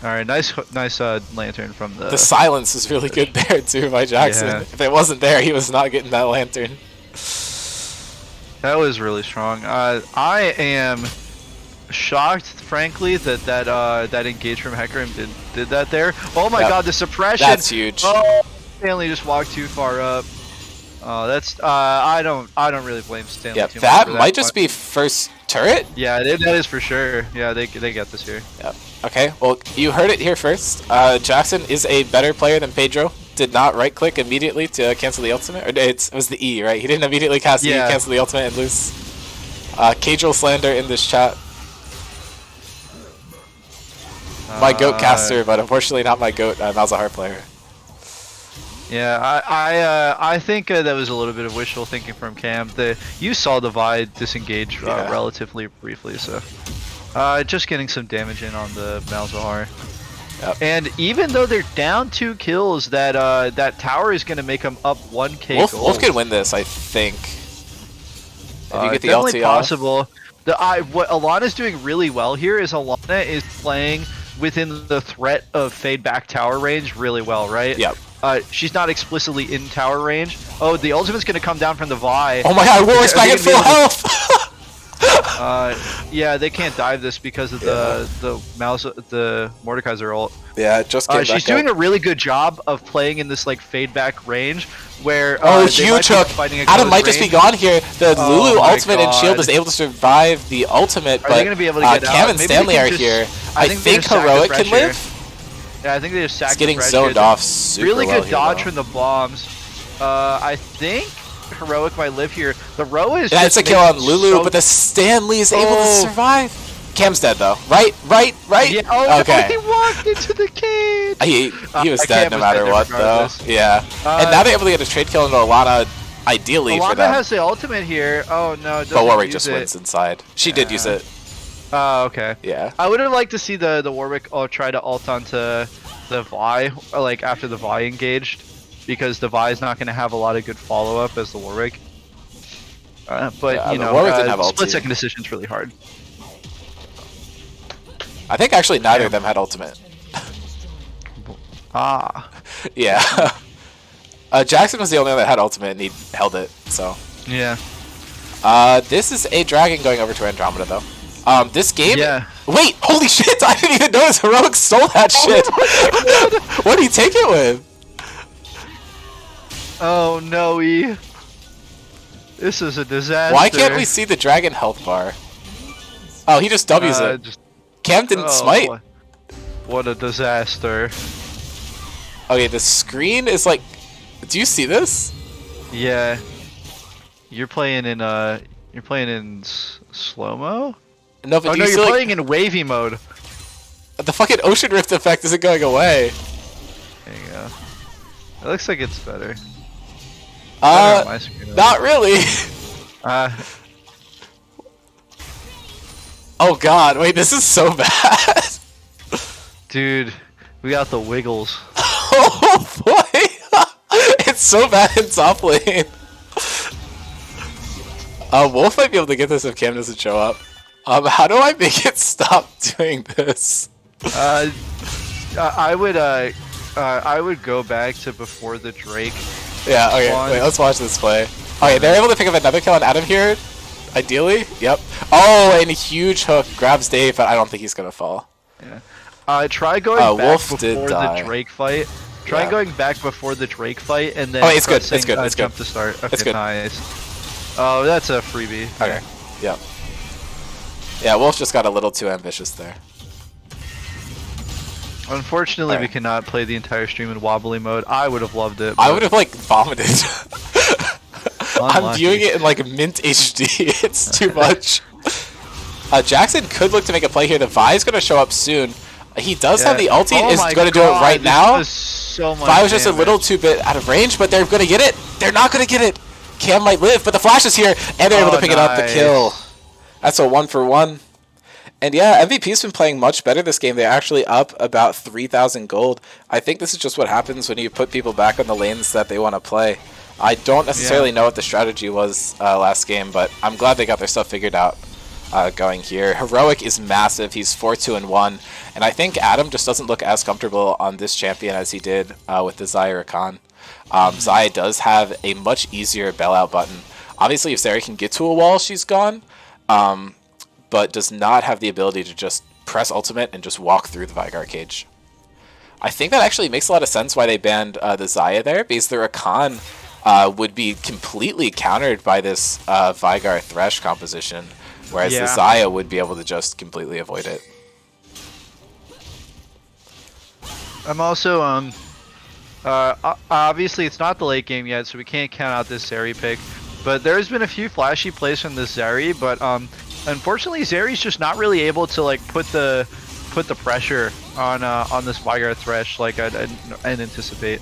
Alright, nice lantern from the... The silence is really good there, too, by Jackson. Yeah. If it wasn't there, he was not getting that lantern. That was really strong. I am shocked, frankly, that engage from Hecarim did that there. Oh my god, the suppression! That's huge. Oh, Stanley just walked too far up. Oh, that's I don't really blame Stanley too much. That might just be first turret. Yeah, that is for sure. Yeah, they get this here. Yep. Okay, well, you heard it here first. Jackson is a better player than Pedro. Did not right-click immediately to cancel the ultimate. Or it was the E, right? He didn't immediately cast E, cancel the ultimate, and lose. Casual slander in this chat. My GOAT caster, but unfortunately not my GOAT Malzahar player. Yeah, I think that was a little bit of wishful thinking from Cam. You saw the Vi disengage relatively briefly, so just getting some damage in on the Malzahar. Yep. And even though they're down 2 kills, that tower is going to make them up 1k gold. Wolf can win this, I think. If you get the definitely LT possible. What Alana's doing really well here is Alana is playing within the threat of fade back tower range really well, right? Yep. She's not explicitly in tower range. Oh, the ultimate's going to come down from the Vi. Oh my god, Warwick's back at full health! Yeah, they can't dive this because of the Mordekaiser ult. Yeah, it just came she's doing a really good job of playing in this like fade back range where huge hook. Adam might just be gone here. The Lulu ultimate and shield is able to survive the ultimate, but they gonna be able to get Cam and Stanley are here. I think Heroic can live. Yeah, I think they just sacked It's getting zoned off super really well good dodge here, from the bombs. I think Heroic might live here. The Roa is That's just a kill on making Lulu, so but the Stanley is able to Oh. survive. Cam's dead though. Right? Yeah, oh Okay. no, he walked into the cage! He was dead no matter what though. regardless. Yeah. And now they're able to get a trade kill into Alana, ideally for Alana them. has the ultimate here. Oh no, it But doesn't Warwick use just it. wins inside. She did use it. Oh, okay. Yeah. I would have liked to see the Warwick try to ult onto the Vi, like after the Vi engaged, because the Vi is not going to have a lot of good follow-up as the Warwick. But Yeah, you the know, Warwick didn't have ulti. split-second decision's really hard. I think actually neither of them had ultimate. Ah. Yeah. Jackson was the only one that had ultimate and he held it, so. Yeah. This is a dragon going over to Andromeda though. This game. Yeah. Wait, holy shit! I didn't even notice Heroic stole that shit. What did he take it with? Oh no, E. This is a disaster. Why can't we see the dragon health bar? Oh, he just W's it. Cam didn't smite. What a disaster. Okay, the screen is like. Do you see this? Yeah. You're playing in slow mo. No, but Oh do no, you see, you're like, playing in wavy mode. the fucking ocean rift effect isn't going away. There you go. It looks like it's better. Better on my screen, Not really. Oh god, wait, this is so bad. Dude, we got the wiggles. Oh boy, it's so bad in top lane. Wolf might be able to get this if Cam doesn't show up. How do I make it stop doing this? I would go back to before the Drake. Yeah, okay, wait, let's watch this play. Okay, they're able to pick up another kill on Adam here, ideally. Yep. Oh, and a huge hook grabs Dave, but I don't think he's gonna fall. Yeah. Try going back Wolf before did die. the Drake fight. Try going back before the Drake fight and then Oh, it's good, it's pressing, good, it's jump good. to start. Okay, It's good. Nice. Oh, that's a freebie. Okay, yep. Yeah, Wolf just got a little too ambitious there. Unfortunately, we cannot play the entire stream in wobbly mode. I would have loved it. I would have, like, vomited. I'm Unlucky. viewing it in, like, mint HD. It's too much. Jackson could look to make a play here. The Vi is going to show up soon. He does have the ulti. Oh Is my going to do it God, right this now. was so much Vi was just a damage. little too bit out of range, but they're going to get it. They're not going to get it. Cam might live, but the flash is here, and they're able to pick it up the kill. That's a 1-for-1. And yeah, MVP's been playing much better this game. They're actually up about 3,000 gold. I think this is just what happens when you put people back on the lanes that they want to play. I don't necessarily know what the strategy was last game, but I'm glad they got their stuff figured out going here. Heroic is massive. He's 4-2-1. And I think Adam just doesn't look as comfortable on this champion as he did with the Xayah Rakan. Xayah does have a much easier bailout button. Obviously, if Zeri can get to a wall, she's gone. But does not have the ability to just press ultimate and just walk through the Vygar cage. I think that actually makes a lot of sense why they banned the Xayah there, because the Rakan would be completely countered by this Vygar Thresh composition, whereas the Xayah would be able to just completely avoid it. I'm also obviously it's not the late game yet, so we can't count out this Zeri pick. But there's been a few flashy plays from this Zeri, but unfortunately Zeri's just not really able to like put the pressure on this Vygar Thresh like I'd anticipate.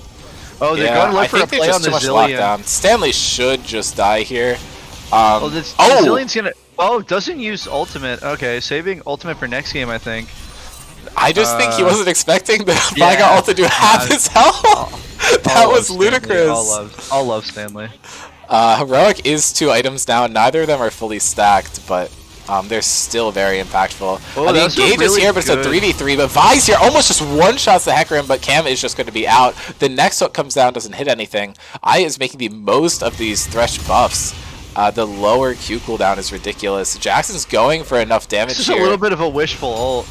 Oh, they're going to look for a play on the Zillion. Stanley should just die here. The Zillion's gonna. Oh, doesn't use ultimate. Okay, saving ultimate for next game, I think. I just think he wasn't expecting the Vygar ult to do half his health. That was ludicrous. I'll love Stanley. Heroic is 2 items down. Neither of them are fully stacked, but they're still very impactful. Oh, the engage is here, but it's a 3v3. But Vi's here almost just one-shots the Hecarim, but Cam is just going to be out. The next hook comes down, doesn't hit anything. Ai is making the most of these Thresh buffs. The lower Q cooldown is ridiculous. Jackson's going for enough damage This is here. a little bit of a wishful ult.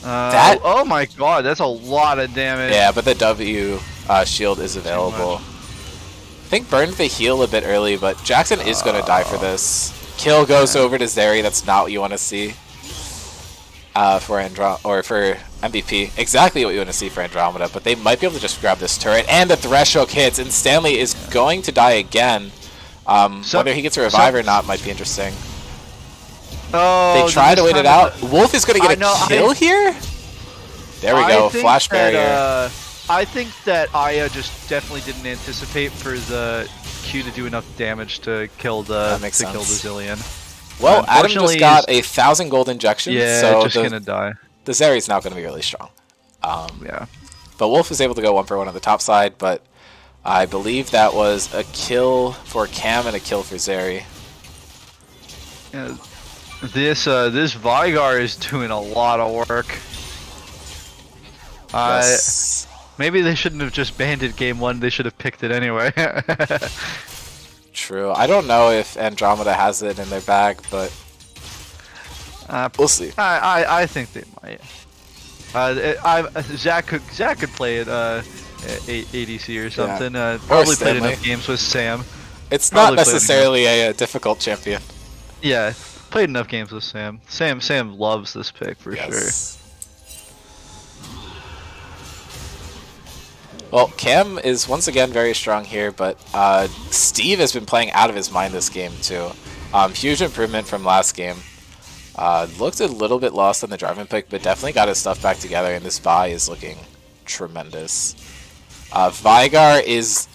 Oh my god, that's a lot of damage. Yeah, but the W shield is available. I think burned the heal a bit early, but Jackson is going to die for this. Kill goes over to Zeri. That's not what you want to see for MVP. Exactly what you want to see for Andromeda, but they might be able to just grab this turret. And the Thresh hook hits, and Stanley is going to die again. Whether he gets a revive or not might be interesting. Oh, They try to wait it out. Wolf is going to get a kill here? There we go. Flash barrier. I think that Aya just definitely didn't anticipate for the Q to do enough damage to kill the Zillion. Well, Adam just got 1,000 gold injection. Yeah, so just gonna die. The Zeri's now going to be really strong. Yeah. But Wolf was able to go 1-for-1 on the top side, but I believe that was a kill for Cam and a kill for Zeri. Yeah, this Vigar is doing a lot of work. Yes. Maybe they shouldn't have just banded game 1. They should have picked it anyway. True. I don't know if Andromeda has it in their bag, but we'll see. I think they might. Zach could play it ADC or something. Yeah. Probably played enough games with Sam. It's not necessarily a difficult champion. Yeah, played enough games with Sam. Sam loves this pick for sure. Well, Cam is once again very strong here, but Steve has been playing out of his mind this game too. Huge improvement from last game. Looked a little bit lost on the driving pick, but definitely got his stuff back together, and this Vi is looking tremendous. Vigar is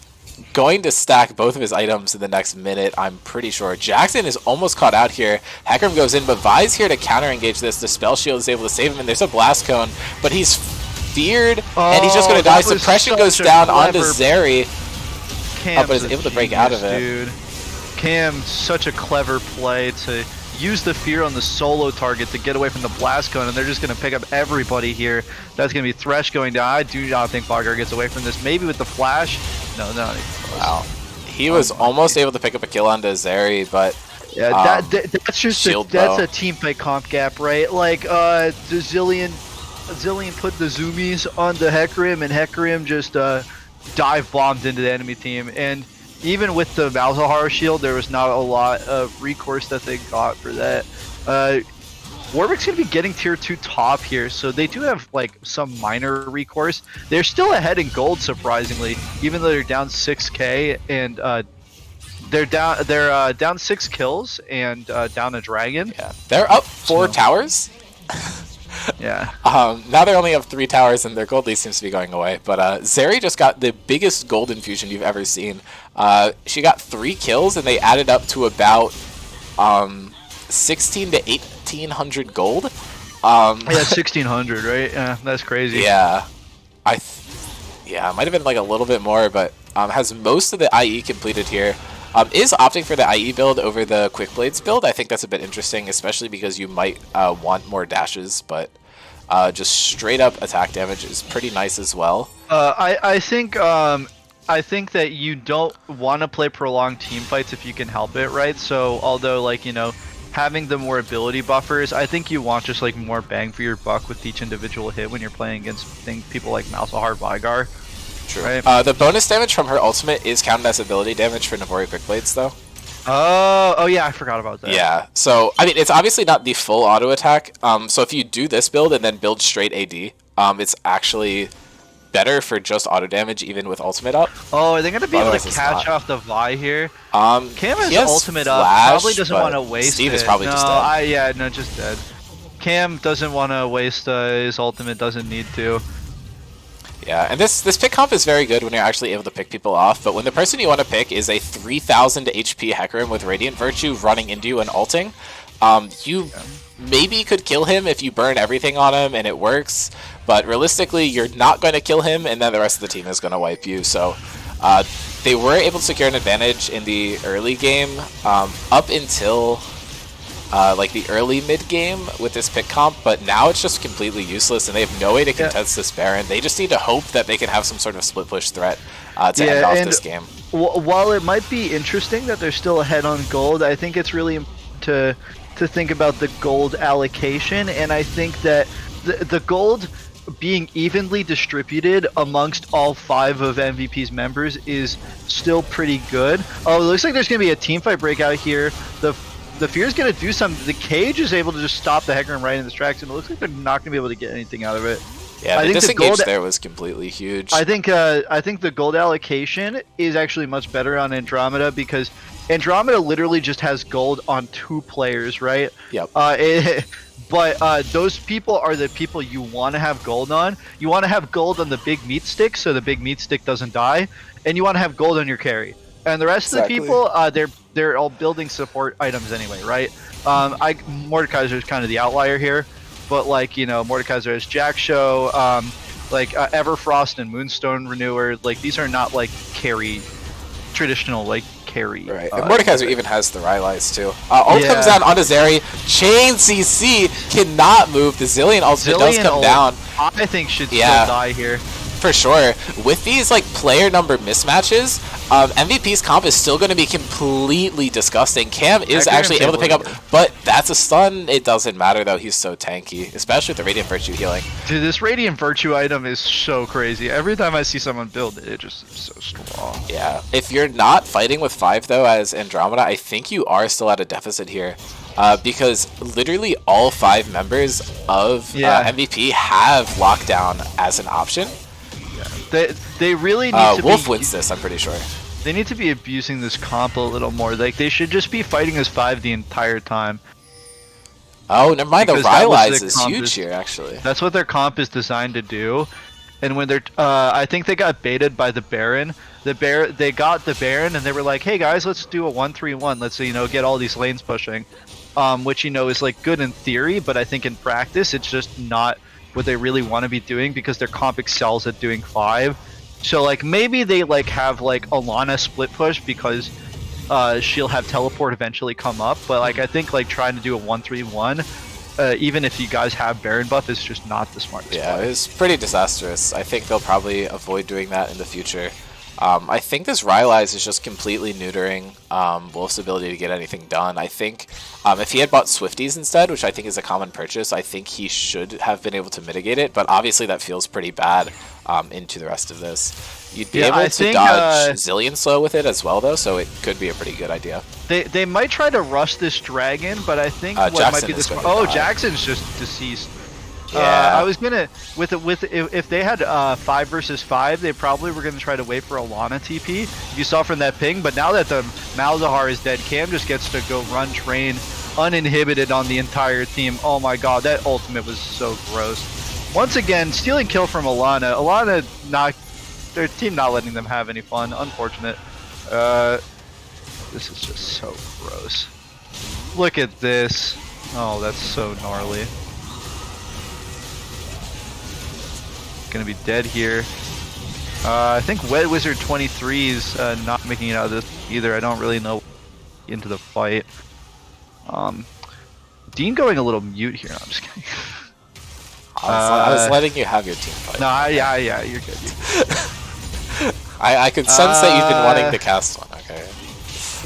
going to stack both of his items in the next minute, I'm pretty sure. Jackson is almost caught out here. Hecarim goes in, but Vi's here to counter-engage this. The Spell Shield is able to save him, and there's a Blast Cone, but he's feared, and he's just going to die. Suppression goes down onto Zeri, but is able to break out of it. Dude. Cam, such a clever play to use the fear on the solo target to get away from the Blast Cone, and they're just going to pick up everybody here. That's going to be Thresh going down. I do not think Vigar gets away from this. Maybe with the flash. No, not even close. Wow. He was almost able to pick up a kill onto Zeri, but yeah, that's just that's a team fight comp gap, right? Like the Zillion put the zoomies on the Hecarim, and Hecarim just dive bombed into the enemy team. And even with the Malzahar shield, there was not a lot of recourse that they got for that. Warwick's going to be getting tier 2 top here, so they do have like some minor recourse. They're still ahead in gold, surprisingly, even though they're down 6k, and they're down 6 kills and down a dragon. Yeah, they're up 4 towers. Yeah. Now they only have 3 towers, and their gold lead seems to be going away. But Zeri just got the biggest gold infusion you've ever seen. She got 3 kills, and they added up to about 16 to 1,800 gold. Yeah, 1,600, right? Yeah, that's crazy. Yeah, it might have been like a little bit more, but has most of the IE completed here. Is opting for the IE build over the Quick Blades build. I think that's a bit interesting, especially because you might want more dashes, but just straight up attack damage is pretty nice as well. I think that you don't want to play prolonged team fights if you can help it, right? So although, like, you know, having the more ability buffers, I think you want just like more bang for your buck with each individual hit when you're playing against people like Malzahar, Vigar. True. Right? The bonus damage from her ultimate is counted as ability damage for Navori Quick Blades, though. Oh yeah, I forgot about that. Yeah, so I mean, it's obviously not the full auto attack. So if you do this build and then build straight AD, it's actually better for just auto damage even with ultimate up. Oh, are they gonna be able to catch off the Vi here? Cam has ultimate up. Probably doesn't want to waste Steve it. is probably just dead. Just dead. Cam doesn't want to waste his ultimate. Doesn't need to. Yeah, and this pick comp is very good when you're actually able to pick people off, but when the person you want to pick is a 3,000 HP Hecarim with Radiant Virtue running into you and ulting, you maybe could kill him if you burn everything on him and it works, but realistically you're not going to kill him, and then the rest of the team is going to wipe you. So they were able to secure an advantage in the early game up until like the early mid game with this pick comp, but now it's just completely useless, and they have no way to contest this Baron. They just need to hope that they can have some sort of split push threat to end off this game. While it might be interesting that they're still ahead on gold, I think it's really important to think about the gold allocation, and I think that the gold being evenly distributed amongst all 5 of MVP's members is still pretty good. Oh, it looks like there's going to be a team fight breakout here. The Fear is going to do something. The Cage is able to just stop the Hecarim right in this tracks, and it looks like they're not going to be able to get anything out of it. Yeah, I the think the disengage gold. there was completely huge. I think the gold allocation is actually much better on Andromeda because Andromeda literally just has gold on 2 players, right? Yep. But those people are the people you want to have gold on. You want to have gold on the big meat stick so the big meat stick doesn't die, and you want to have gold on your carry. And the rest of the Exactly. people, they're all building support items anyway, right? Mordekaiser is kind of the outlier here, but like Mordekaiser has Jack Show, Everfrost and Moonstone Renewer. Like these are not like traditional carry. Right. And Mordekaiser even has the Rylai's too. Ult Yeah. comes down onto Zeri. Chain CC cannot move. The Zillion ultimate does come down. I think should still die here. For sure. With these player number mismatches, MVP's comp is still going to be completely disgusting. Cam is actually able to pick up, but that's a stun. It doesn't matter though. He's so tanky, especially with the Radiant Virtue healing. Dude, this Radiant Virtue item is so crazy. Every time I see someone build it, it just is so strong. Yeah. If you're not fighting with 5 though as Andromeda, I think you are still at a deficit here. Because literally all 5 members of MVP have lockdown as an option. They really need to Wolf wins this, I'm pretty sure. They need to be abusing this comp a little more. Like, they should just be fighting as 5 the entire time. Oh, never mind. The Rylai's is huge here, actually. That's what their comp is designed to do. And when they're, I think they got baited by the Baron. They got the Baron, and they were like, "Hey guys, let's do a 1-3-1. Let's get all these lanes pushing," which is like good in theory, but I think in practice it's just not what they really want to be doing because their comp excels at doing 5. So like maybe they have Alana split push because she'll have teleport eventually come up, but I think trying to do a 1-3-1, even if you guys have Baron buff, is just not the smartest play. It's pretty disastrous. I think they'll probably avoid doing that in the future. I think this Rylai's is just completely neutering Wolf's ability to get anything done. I think if he had bought Swifties instead, which I think is a common purchase, I think he should have been able to mitigate it, but obviously that feels pretty bad into the rest of this. You'd be able to dodge Zillion slow with it as well, though, so it could be a pretty good idea. They might try to rush this dragon, but I think what might be this. Oh, Jackson's just deceased. Yeah. I was gonna if they had 5 versus 5, they probably were gonna try to wait for Alana TP. You saw from that ping, but now that the Malzahar is dead, Cam just gets to go run train uninhibited on the entire team. Oh my god, that ultimate was so gross. Once again, stealing kill from Alana. Alana their team not letting them have any fun. Unfortunate. This is just so gross. Look at this. Oh, that's so gnarly. Gonna be dead here. I think Wet Wizard 23 is not making it out of this either. I don't really know into the fight. Dean going a little mute here. I'm just kidding. I was letting you have your team fight. No, yeah, you're good. I could sense that you've been wanting to cast one. Okay.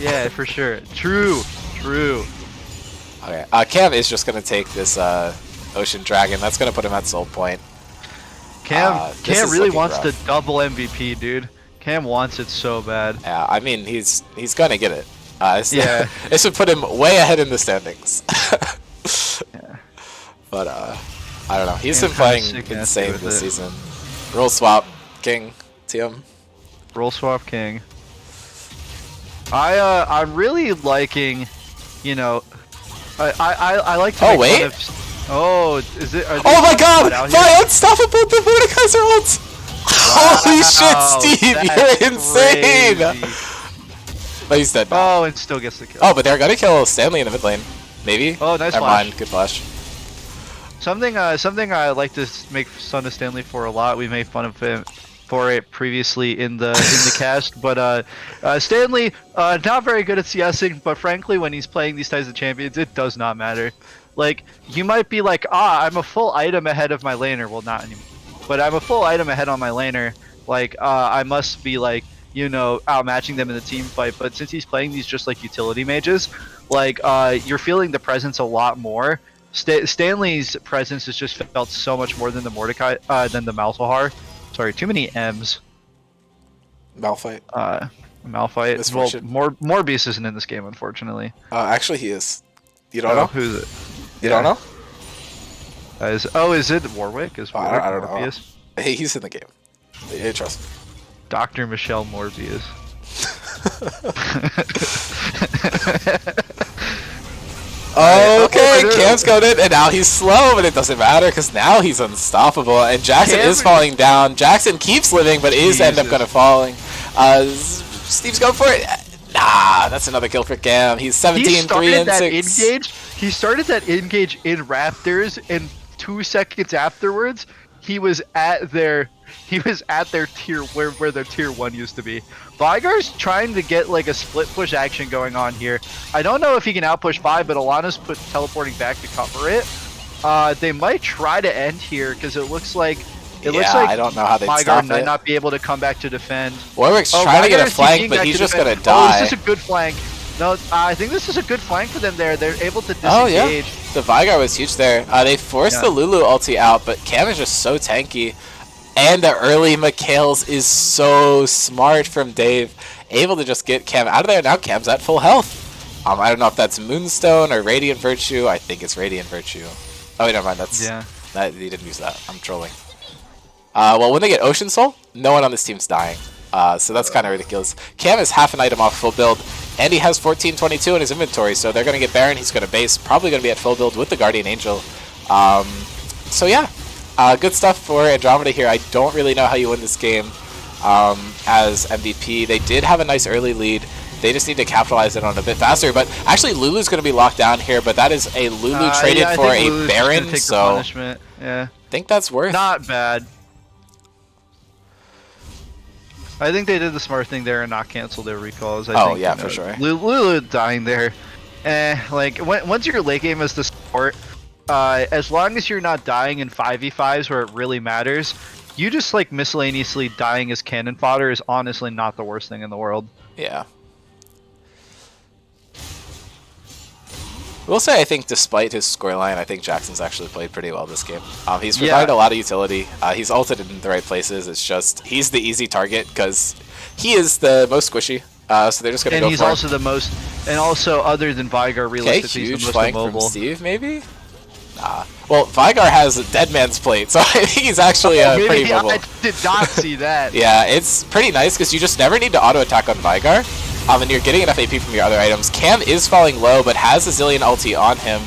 Yeah, for sure. True. Okay. Cam is just gonna take this Ocean Dragon. That's gonna put him at soul point. Cam really wants to double MVP, dude. Cam wants it so bad. Yeah, I mean he's gonna get it. Yeah. This would put him way ahead in the standings. Yeah. But I don't know. He's been playing insane this season. Roll swap, King, TM. Roll swap King. I'm really liking, I like to. Oh wait. Oh, is it? Oh my god! My unstoppable the Mordekaiser ult! Holy shit, Steve! You're insane! But he's dead now. Oh, and still gets the kill. Oh, but they're gonna kill Stanley in the mid lane. Maybe? Oh, nice Never flash. mind, good flash. Something I like to make fun of Stanley for a lot. We made fun of him for it previously in the cast, but Stanley not very good at CSing, but frankly when he's playing these types of champions it does not matter. Like you might be like, I'm a full item ahead of my laner. Well, not anymore, but I'm a full item ahead on my laner. Like I must be outmatching them in the team fight. But since he's playing these just like utility mages, you're feeling the presence a lot more. Stanley's presence has just felt so much more than the than the Malzahar. Sorry, too many M's. Malphite. Malphite. Well, Morbius isn't in this game, unfortunately. Actually, he is. You don't know? Who's it? You don't know? Is it Warwick? Is Warwick I don't know. Morbius? He's in the game. Yeah, trust me. Dr. Michelle Morbius. Okay, Cam's going in, and now he's slow, but it doesn't matter because now he's unstoppable. And Jackson is falling down. Jackson keeps living, but is end up going to falling. Steve's going for it. Nah, that's another kill for Cam. He's 17, 3, and 6. He started that engage in Raptors, and 2 seconds afterwards, he was at their tier where their tier 1 used to be. Vigar's trying to get like a split push action going on here. I don't know if he can outpush 5, but Alana's teleporting back to cover it. They might try to end here because it looks like I don't know how they stop it. might not be able to come back to defend. Warwick's trying to get a flank, but he's just gonna die. This is a good flank. No, I think this is a good flank for them there. They're able to disengage. Oh yeah, the Vigar was huge there. They forced the Lulu ulti out, but Cam is just so tanky. And the early Mikhails is so smart from Dave. Able to just get Cam out of there. Now Cam's at full health. I don't know if that's Moonstone or Radiant Virtue. I think it's Radiant Virtue. Oh, wait, never mind. He didn't use that. I'm trolling. Well, when they get Ocean Soul, no one on this team's dying. So that's kind of ridiculous. Cam is half an item off full build, and he has 1422 in his inventory, so they're going to get Baron. He's going to base, probably going to be at full build with the Guardian Angel. So yeah, good stuff for Andromeda here. I don't really know how you win this game as MVP. They did have a nice early lead. They just need to capitalize it on a bit faster. But actually, Lulu's going to be locked down here, but that is a Lulu traded for a Baron, so yeah, I think that's worth. Not bad. I think they did the smart thing there and not cancel their recalls. I think, yeah, for sure. Lulu dying there. Like, once your late game is the support, as long as you're not dying in 5v5s where it really matters, you just, like, miscellaneously dying as cannon fodder is honestly not the worst thing in the world. Yeah. We'll say I think despite his scoreline, I think Jackson's actually played pretty well this game. He's provided a lot of utility. He's ulted in the right places. It's just he's the easy target because he is the most squishy. So they're just going to go for him. And he's also the most, and also other than Vigar, realistically, he's the most flank immobile. From Steve, maybe? Nah. Well, Vigar has a dead man's plate, so I think he's actually pretty mobile. I did not see that. Yeah, it's pretty nice because you just never need to auto attack on Vigar. And you're getting enough AP from your other items. Cam is falling low, but has a Zillion ulti on him.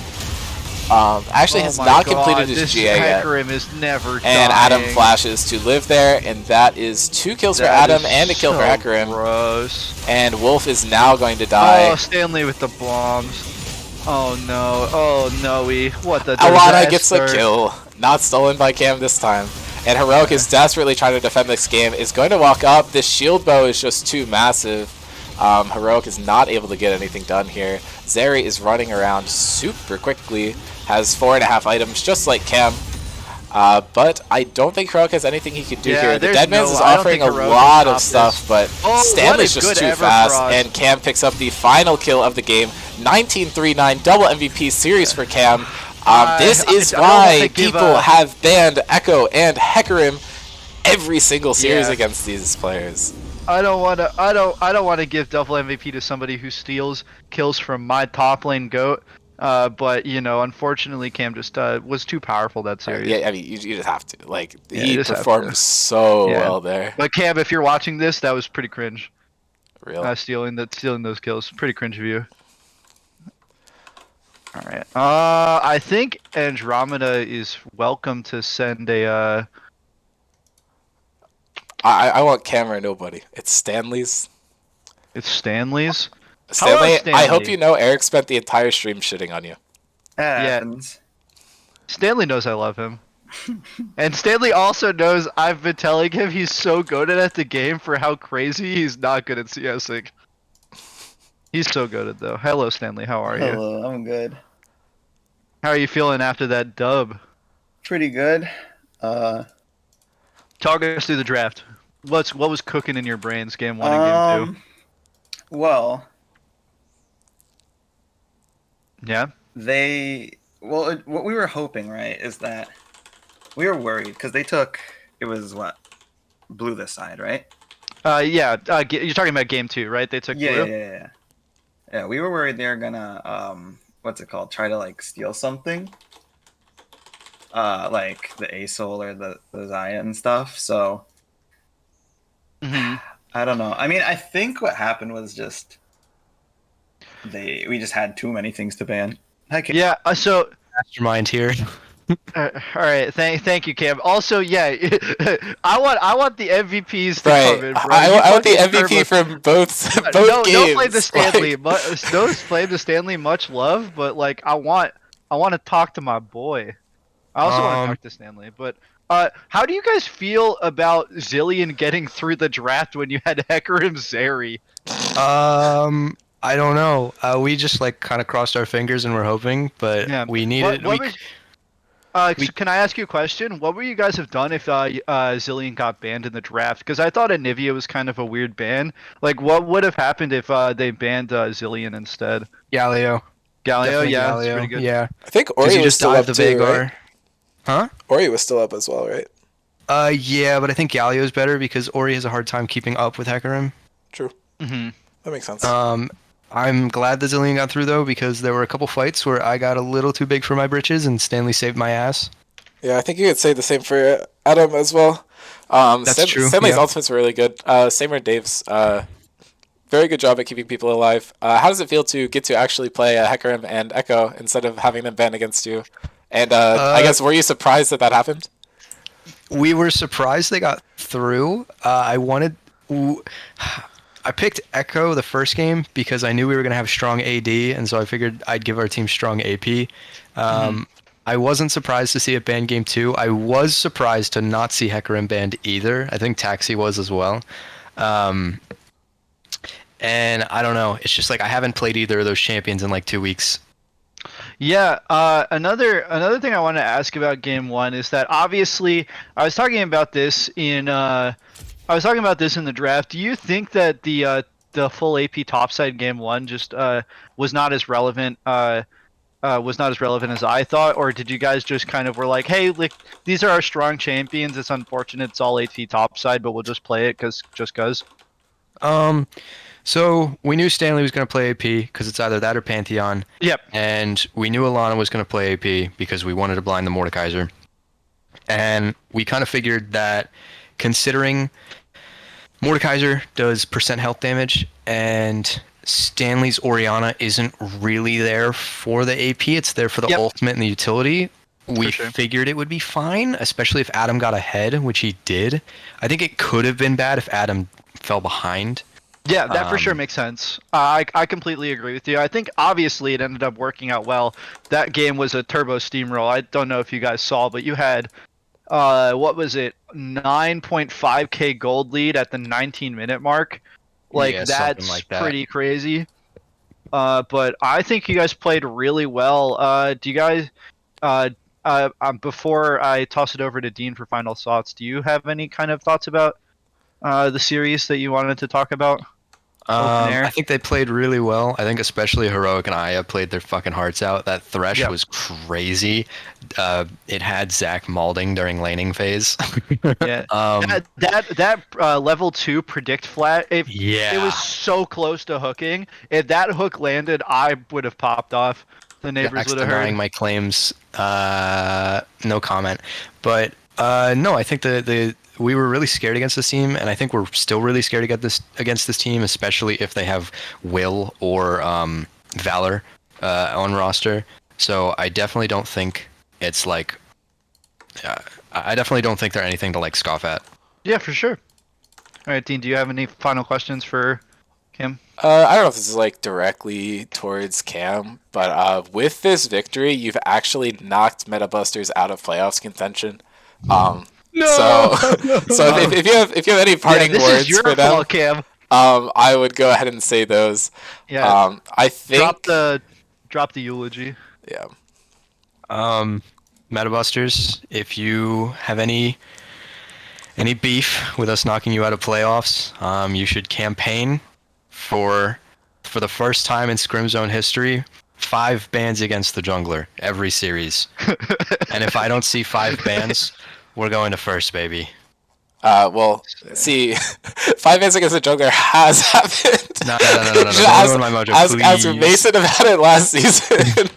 Actually has not completed his GA yet. Is never and dying. Adam flashes to live there, and that is 2 kills for Adam and a kill for Hecarim. Gross. And Wolf is now going to die. Oh, Stanley with the bombs. Oh no, oh no, what the Alana gets a kill. Not stolen by Cam this time. And Heroic is desperately trying to defend this game. Is going to walk up. This shield bow is just too massive. Heroic is not able to get anything done here. Zeri is running around super quickly, has 4.5 items, just like Cam. But I don't think Heroic has anything he can do here. The Deadman's is offering a lot of stuff, but Stanley's just too fast, and Cam picks up the final kill of the game. 19-3-9, double MVP series for Cam. This is why people have banned Echo and Hecarim every single series against these players. I don't want to give double MVP to somebody who steals kills from my top lane goat. But you know, unfortunately, Cam just was too powerful that series. Yeah, I mean, you just have to. Like, he performed so well there. But Cam, if you're watching this, that was pretty cringe. Really? Stealing those kills, pretty cringe of you. All right. I think Andromeda is welcome to send a. I want camera nobody. It's Stanley's. It's Stanley's? Stanley, I hope you know Eric spent the entire stream shitting on you. Yeah. Stanley knows I love him. And Stanley also knows I've been telling him he's so good at the game for how crazy he's not good at CSing. He's so good at it though. Hello Stanley, how are you? Hello, I'm good. How are you feeling after that dub? Pretty good. Talk us through the draft. What was cooking in your brains game 1 and game 2? Well, yeah. What we were hoping, right, is that we were worried because they took blue this side, right? Yeah. You're talking about game 2, right? They took blue. Yeah. We were worried they were gonna try to like steal something. like the ASOL or the Zaya and stuff. So Hmm. I don't know. I mean, I think what happened was just we just had too many things to ban. Okay. Yeah. So Mastermind here. all right. Thank you, Cam. Also, yeah, I want the MVPs to Right. come in, bro. You I want the fucking MVP turbo. from both No, games. no, play the Stanley. Like, No, play the Stanley. Much love, but like, I want to talk to my boy. I also want to Um, talk to Stanley, but how do you guys feel about Zillion getting through the draft when you had Hecarim Zeri? I don't know. We just like kind of crossed our fingers and we're hoping, but Yeah. we What needed what was we can I ask you a question? What would you guys have done if Zillion got banned in the draft? Because I thought Anivia was kind of a weird ban. Like, what would have happened if they banned Zillion instead? Galio. Galio, Definitely yeah, it's pretty Galio. good. Yeah, I think because Ori he was just still up dived the too, right? Vagar. Huh? Ori was still up as well, right? Yeah, but I think Galio's better because Ori has a hard time keeping up with Hecarim. True. Hmm. That makes sense. I'm glad the Zillion got through though because there were a couple fights where I got a little too big for my britches and Stanley saved my ass. Yeah, I think you could say the same for Adam as well. That's true, Stanley's yeah. ultimates were really good. Same for Dave's. Very good job at keeping people alive. How does it feel to get to actually play Hecarim and Echo instead of having them banned against you? And I guess, were you surprised that that happened? We were surprised they got through. I picked Echo the first game because I knew we were going to have strong AD, and so I figured I'd give our team strong AP. I wasn't surprised to see it banned game 2. I was surprised to not see Hecarim banned either. I think Taxi was as well. And I don't know. It's just like I haven't played either of those champions in like 2 weeks. Yeah, another thing I want to ask about game 1 is that obviously I was talking about this in the draft. Do you think that the full AP topside game 1 just was not as relevant as I thought, or did you guys just kind of were like, hey, like these are our strong champions. It's unfortunate it's all AP topside, but we'll just play it just cause. So we knew Stanley was going to play AP because it's either that or Pantheon. Yep. And we knew Alana was going to play AP because we wanted to blind the Mordekaiser. And we kind of figured that considering Mordekaiser does percent health damage and Stanley's Orianna isn't really there for the AP, it's there for the ultimate and the utility. We figured it would be fine, especially if Adam got ahead, which he did. I think it could have been bad if Adam fell behind. Yeah, that for sure makes sense. I completely agree with you. I think obviously it ended up working out well. That game was a turbo steamroll. I don't know if you guys saw, but you had what was it? 9.5k gold lead at the 19-minute mark. Like Yeah, that's like that. pretty crazy. But I think you guys played really well. Do you guys before I toss it over to Dean for final thoughts, do you have any kind of thoughts about the series that you wanted to talk about? I think they played really well. I think especially Heroic and Aya played their fucking hearts out. That Thresh was crazy. It had Zach malding during laning phase. Yeah. That level 2 predict flat. It was so close to hooking. If that hook landed, I would have popped off. The neighbors would have heard. Denying my claims. No comment. But no, I think we were really scared against this team, and I think we're still really scared against this team, especially if they have Will or Valor on roster. So I definitely don't think it's like. I definitely don't think they're anything to like scoff at. Yeah, for sure. All right, Dean, do you have any final questions for Kim? I don't know if this is like directly towards Cam, but with this victory, you've actually knocked Metabusters out of playoffs contention. So if you have any parting this words is your for them, fault, Cam. I would go ahead and say those. Yeah. I think drop the eulogy. Yeah. Metabusters, if you have any beef with us knocking you out of playoffs, you should campaign for the first time in Scrim Zone history, 5 bans against the jungler every series. And if I don't see 5 bans, we're going to first, baby. Well, see, 5 minutes against the jungler has happened. No. Don't ruin my mojo, Ask please. Mason about it last season.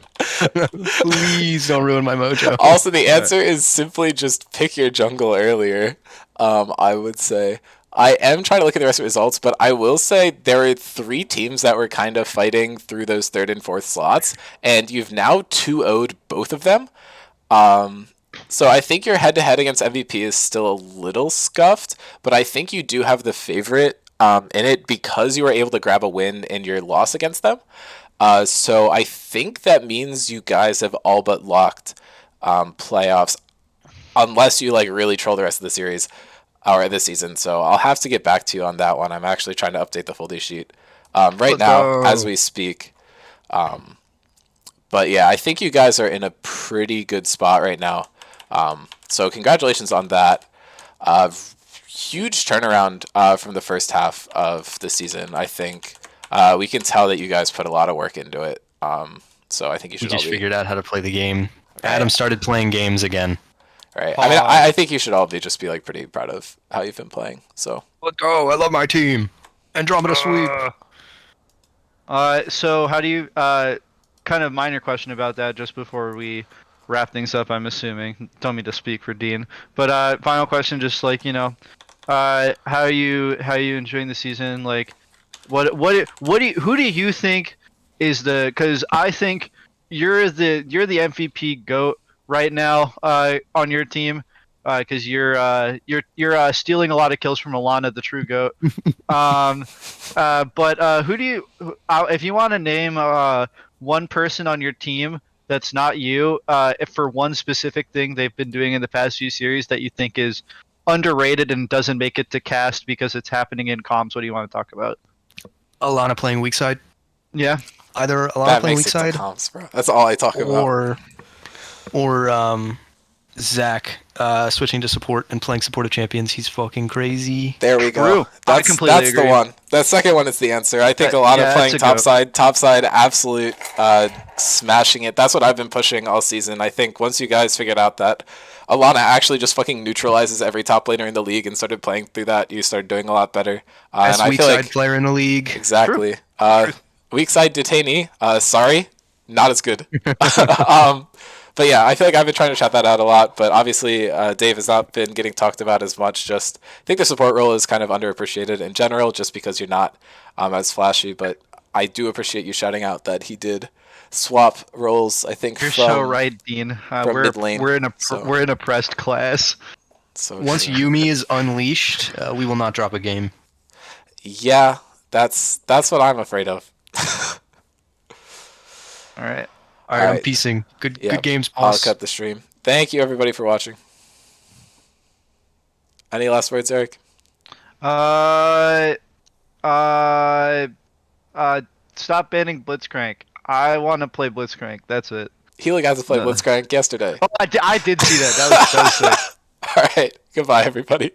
Please don't ruin my mojo. Also, the answer is simply just pick your jungle earlier. I would say. I am trying to look at the rest of the results, but I will say there are 3 teams that were kind of fighting through those 3rd and 4th slots, and you've now 2-0'd both of them. So I think your head-to-head against MVP is still a little scuffed, but I think you do have the favorite in it because you were able to grab a win in your loss against them. So I think that means you guys have all but locked playoffs, unless you like really troll the rest of the series or this season. So I'll have to get back to you on that one. I'm actually trying to update the foldy sheet right now as we speak. But yeah, I think you guys are in a pretty good spot right now. So congratulations on that. Huge turnaround from the first half of the season. I think we can tell that you guys put a lot of work into it. So I think you should. We just figured out how to play the game. Right. Adam started playing games again. Right. I mean, I think you should all just be like pretty proud of how you've been playing. So Let's go! I love my team. Andromeda sweep. So how do you kind of minor question about that just before we wrap things up? I'm assuming. Don't mean to speak for Dean, but final question, just like how are you enjoying the season? Like, who do you think is the? Because I think you're the MVP GOAT right now on your team. Because you're stealing a lot of kills from Alana, the true GOAT. But who do you, if you want to name one person on your team that's not you, if for one specific thing they've been doing in the past few series that you think is underrated and doesn't make it to cast because it's happening in comms, what do you want to talk about? Alana playing weak side. Yeah. Either Alana that playing makes weak it side, to comps, bro. That's all I talk about. or Zach switching to support and playing supportive champions. He's fucking crazy. There we go. True. I That's completely agree. the one. That second one is the answer. I think a lot of playing top side, absolute smashing it. That's what I've been pushing all season. I think once you guys figured out that Alana actually just fucking neutralizes every top laner in the league and started playing through that, you started doing a lot better. Best and I weak feel side like player in the league. exactly. Weak side detainee. Sorry, not as good. But yeah, I feel like I've been trying to shout that out a lot, but obviously Dave has not been getting talked about as much. Just I think the support role is kind of underappreciated in general, just because you're not as flashy. But I do appreciate you shouting out that he did swap roles. I think You're from, so right, Dean. mid lane, We're in so. we're in a pressed class. So Once true. Yumi is unleashed, we will not drop a game. Yeah, that's what I'm afraid of. All right. All right, I'm right. piecing. Good games, I'll boss. cut the stream. Thank you everybody for watching. Any last words, Eric? Stop banning Blitzcrank. I want to play Blitzcrank. That's it. Healing has to play Blitzcrank yesterday. Oh, I did see that. That was sick. All right. Goodbye, everybody.